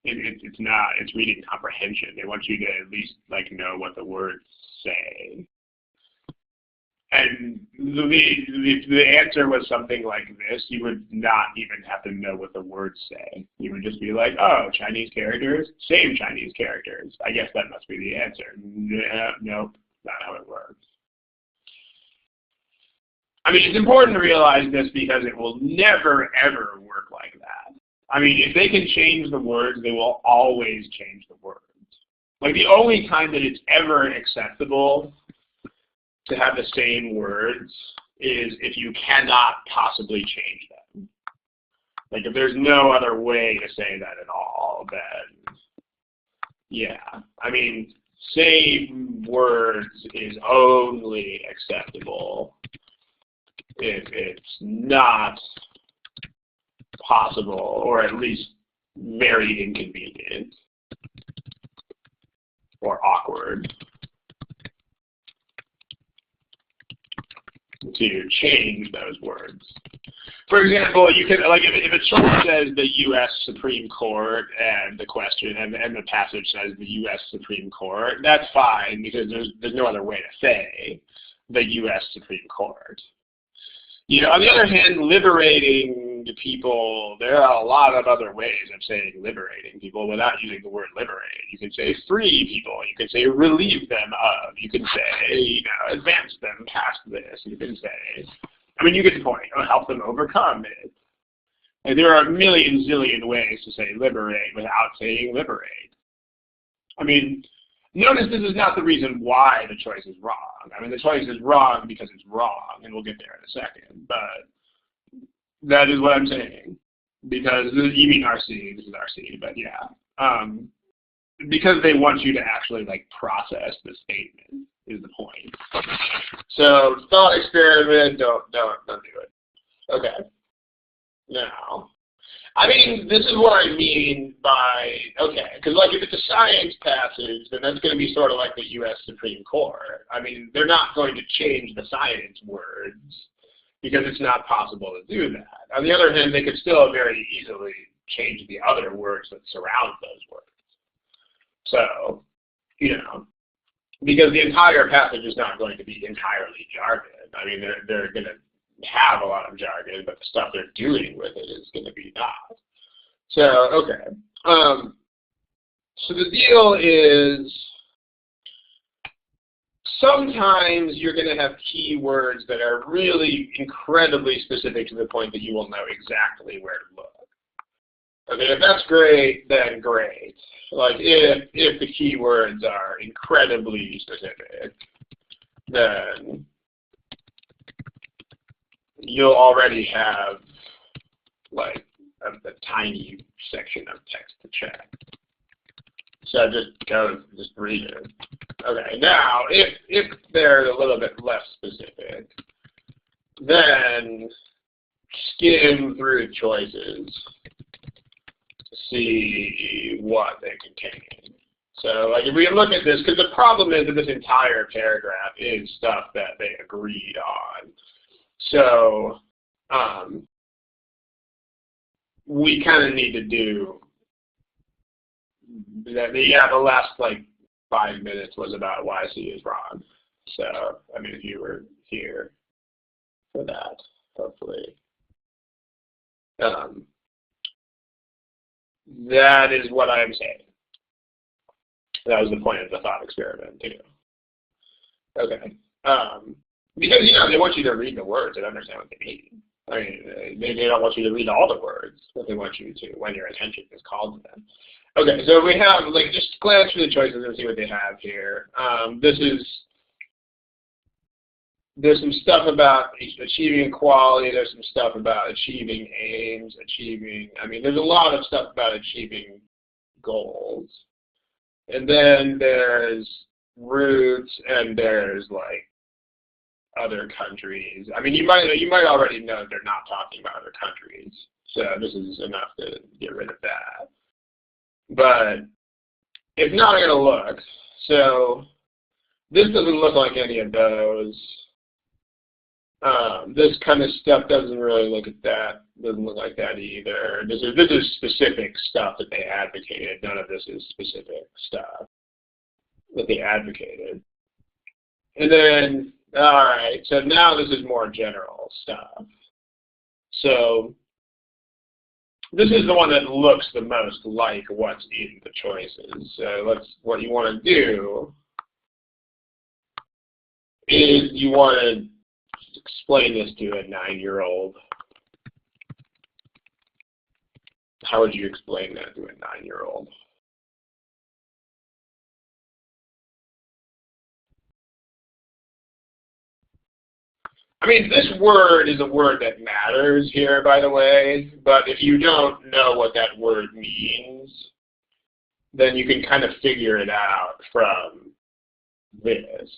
It's not. It's reading comprehension. They want you to at least know what the words say. And the answer was something like this. You would not even have to know what the words say. You would just be like, oh, Chinese characters, same Chinese characters. I guess that must be the answer. Nope, not how it works. I mean, it's important to realize this because it will never, ever work like that. I mean, if they can change the words, they will always change the words. Like, the only time that it's ever acceptable to have the same words is if you cannot possibly change them. Like, if there's no other way to say that at all, then, yeah. I mean, same words is only acceptable if it's not possible, or at least very inconvenient or awkward to change those words. For example, you can, like, if a choice says the U.S. Supreme Court and the question and the passage says the U.S. Supreme Court, that's fine because there's no other way to say the U.S. Supreme Court. You know, on the other hand, liberating people, there are a lot of other ways of saying liberating people without using the word liberate. You can say free people. You can say relieve them of. You can say, you know, advance them past this. You can say, I mean, you get the point. Help them overcome it. And there are a million zillion ways to say liberate without saying liberate. I mean, notice this is not the reason why the choice is wrong. I mean, the choice is wrong because it's wrong, and we'll get there in a second. But that is what I'm saying. Because, you mean RC, this is RC, but yeah. Because they want you to actually, like, process the statement is the point. So, thought experiment, don't do it. Okay. Now, I mean, this is what I mean by, okay, because, like, if it's a science passage, then that's going to be sort of like the U.S. Supreme Court. I mean, they're not going to change the science words because it's not possible to do that. On the other hand, they could still very easily change the other words that surround those words. So, you know, because the entire passage is not going to be entirely jargon. I mean, they're going to have a lot of jargon, but the stuff they're doing with it is going to be not. So, okay. So the deal is sometimes you're going to have keywords that are really incredibly specific to the point that you will know exactly where to look. Okay, if that's great, then great. Like, if the keywords are incredibly specific, then you'll already have, like, a tiny section of text to check. So just read it. Okay, now, if they're a little bit less specific, then skim through choices to see what they contain. So, like, if we look at this, because the problem is that this entire paragraph is stuff that they agreed on. So, we kind of need to do that. Yeah, the last, like, 5 minutes was about why C is wrong. So, I mean, if you were here for that, hopefully. That is what I'm saying. That was the point of the thought experiment, too. Okay. Because, you know, they want you to read the words and understand what they mean. I mean, they don't want you to read all the words, but they want you to when your attention is called to them. Okay, so we have, like, just glance through the choices and see what they have here. There's some stuff about achieving equality. There's some stuff about achieving aims, I mean, there's a lot of stuff about achieving goals. And then there's roots, and there's, like, other countries. I mean, you might already know they're not talking about other countries. So this is enough to get rid of that. But if not, I'm going to look. So this doesn't look like any of those. This kind of stuff doesn't really look at that. Doesn't look like that either. This is specific stuff that they advocated. None of this is specific stuff that they advocated. And then, all right, so now this is more general stuff. So this is the one that looks the most like what's in the choices. So what you want to do is you want to explain this to a 9-year-old, how would you explain that to a 9-year-old? I mean, this word is a word that matters here, by the way, but if you don't know what that word means, then you can kind of figure it out from this.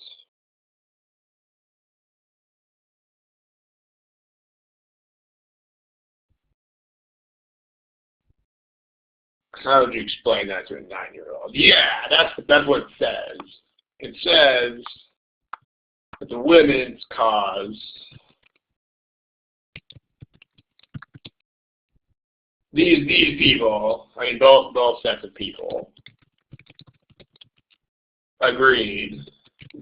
How would you explain that to a 9-year-old? Yeah, that's what it says. It says that the women's cause, these people, I mean both sets of people, agreed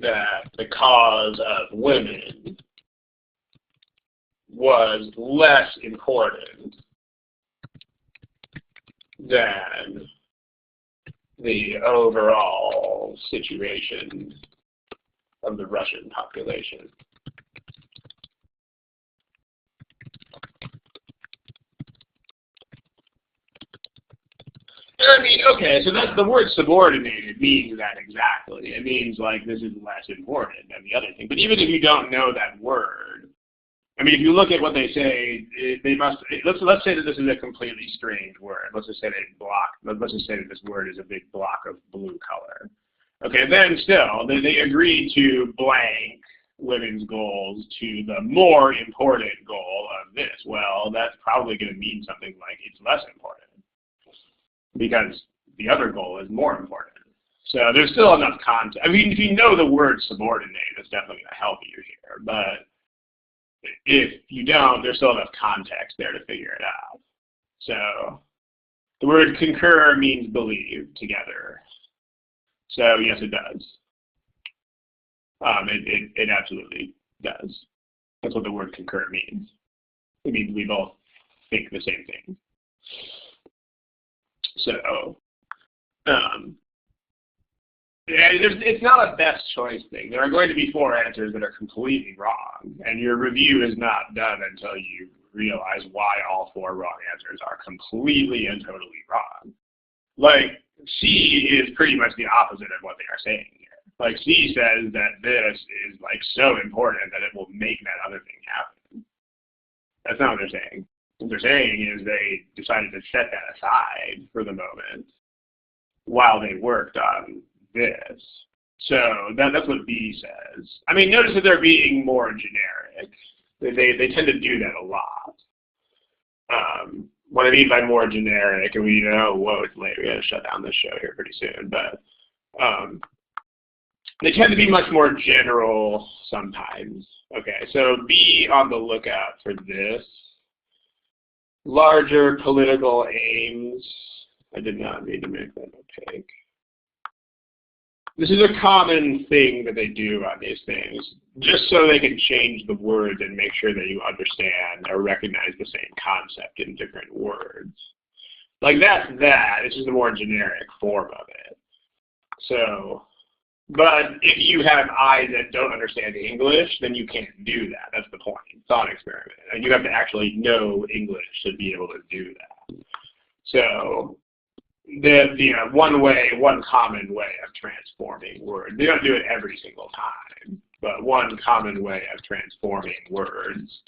that the cause of women was less important than the overall situation of the Russian population. I mean, okay, so that's the word subordinated means that exactly. It means like this is less important than the other thing. But even if you don't know that word, I mean, if you look at what they say, they must. Let's say that this is a completely strange word. Let's just say let's just say that this word is a big block of blue color. Okay, then still they agreed to blank women's goals to the more important goal of this. Well, that's probably going to mean something like it's less important, because the other goal is more important. So there's still enough context. I mean, if you know the word subordinate, it's definitely going to help you here. But if you don't, there's still enough context there to figure it out. So the word concur means believe together. So yes, it does. It absolutely does. That's what the word concur means. It means we both think the same thing. So, it's not a best choice thing. There are going to be 4 answers that are completely wrong, and your review is not done until you realize why all 4 wrong answers are completely and totally wrong. Like, C is pretty much the opposite of what they are saying here. Like, C says that this is, like, so important that it will make that other thing happen. That's not what they're saying. What they're saying is they decided to set that aside for the moment while they worked on this. So that's what B says. I mean, notice that they're being more generic. They tend to do that a lot. What I mean by more generic, and we know, whoa, it's late. We got to shut down this show here pretty soon. But they tend to be much more general sometimes. Okay, so be on the lookout for this. Larger political aims. I did not mean to make that opaque. This is a common thing that they do on these things, just so they can change the words and make sure that you understand or recognize the same concept in different words. Like that's that. It's just a more generic form of it. So, but if you have eyes that don't understand English, then you can't do that. That's the point. Thought experiment. And you have to actually know English to be able to do that. So one common way of transforming words. They don't do it every single time, but one common way of transforming words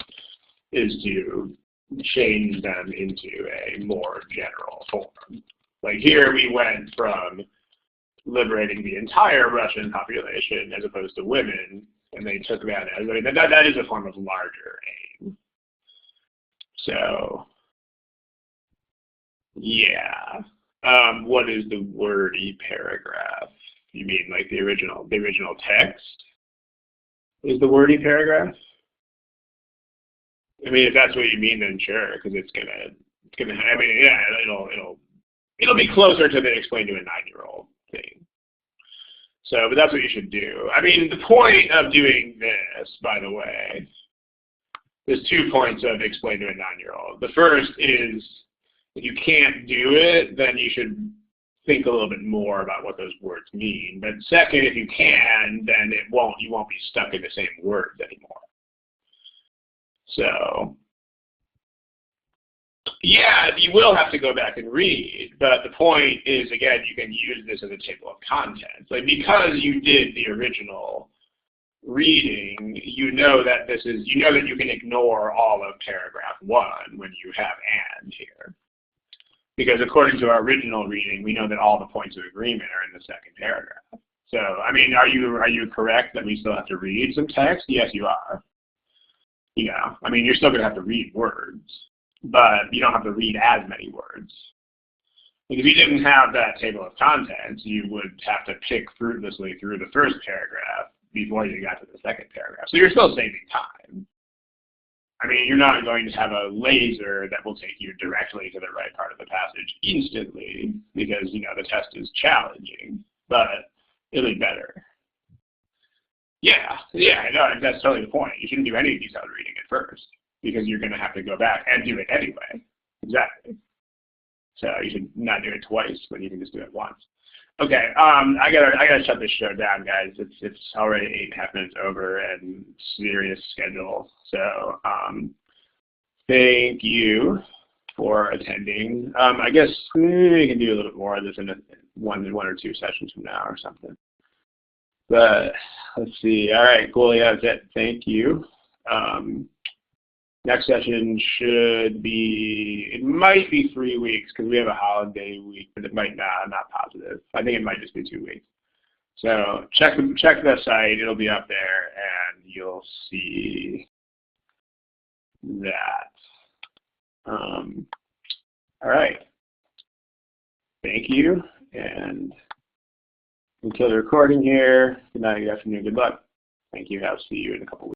is to change them into a more general form. Like here we went from liberating the entire Russian population as opposed to women, and they took that as, I mean, that is a form of larger aim. So, yeah. What is the wordy paragraph? You mean like the original text is the wordy paragraph? I mean, if that's what you mean, then sure, because it's gonna. I mean, yeah, it'll be closer to the explain to a 9-year-old thing. So, but that's what you should do. I mean, the point of doing this, by the way, there's 2 points of explain to a 9-year-old. The first is, if you can't do it, then you should think a little bit more about what those words mean. But second, if you can, then you won't be stuck in the same words anymore. So yeah, you will have to go back and read, but the point is, again, you can use this as a table of contents. Like, because you did the original reading, you know that you can ignore all of paragraph 1 when you have and here. Because according to our original reading, we know that all the points of agreement are in the second paragraph. So, I mean, are you correct that we still have to read some text? Yes, you are. You know, I mean, you're still going to have to read words, but you don't have to read as many words. Like, if you didn't have that table of contents, you would have to pick fruitlessly through the first paragraph before you got to the second paragraph. So you're still saving time. I mean, you're not going to have a laser that will take you directly to the right part of the passage instantly because, you know, the test is challenging, but it'll be better. Yeah, no, that's totally the point. You shouldn't do any detailed reading at first because you're going to have to go back and do it anyway. Exactly. So you should not do it twice, but you can just do it once. Okay, I gotta shut this show down, guys. It's already 8.5 minutes over and serious schedule. So thank you for attending. I guess we can do a little bit more of this in one or two sessions from now or something. But let's see. All right, cool. Yeah, that's it. Thank you. Next session should be, it might be 3 weeks because we have a holiday week, but it might not. I'm not positive. I think it might just be 2 weeks. So check the site. It'll be up there, and you'll see that. All right. Thank you, and until the recording here, good night, good afternoon, good luck. Thank you. I'll see you in a couple weeks.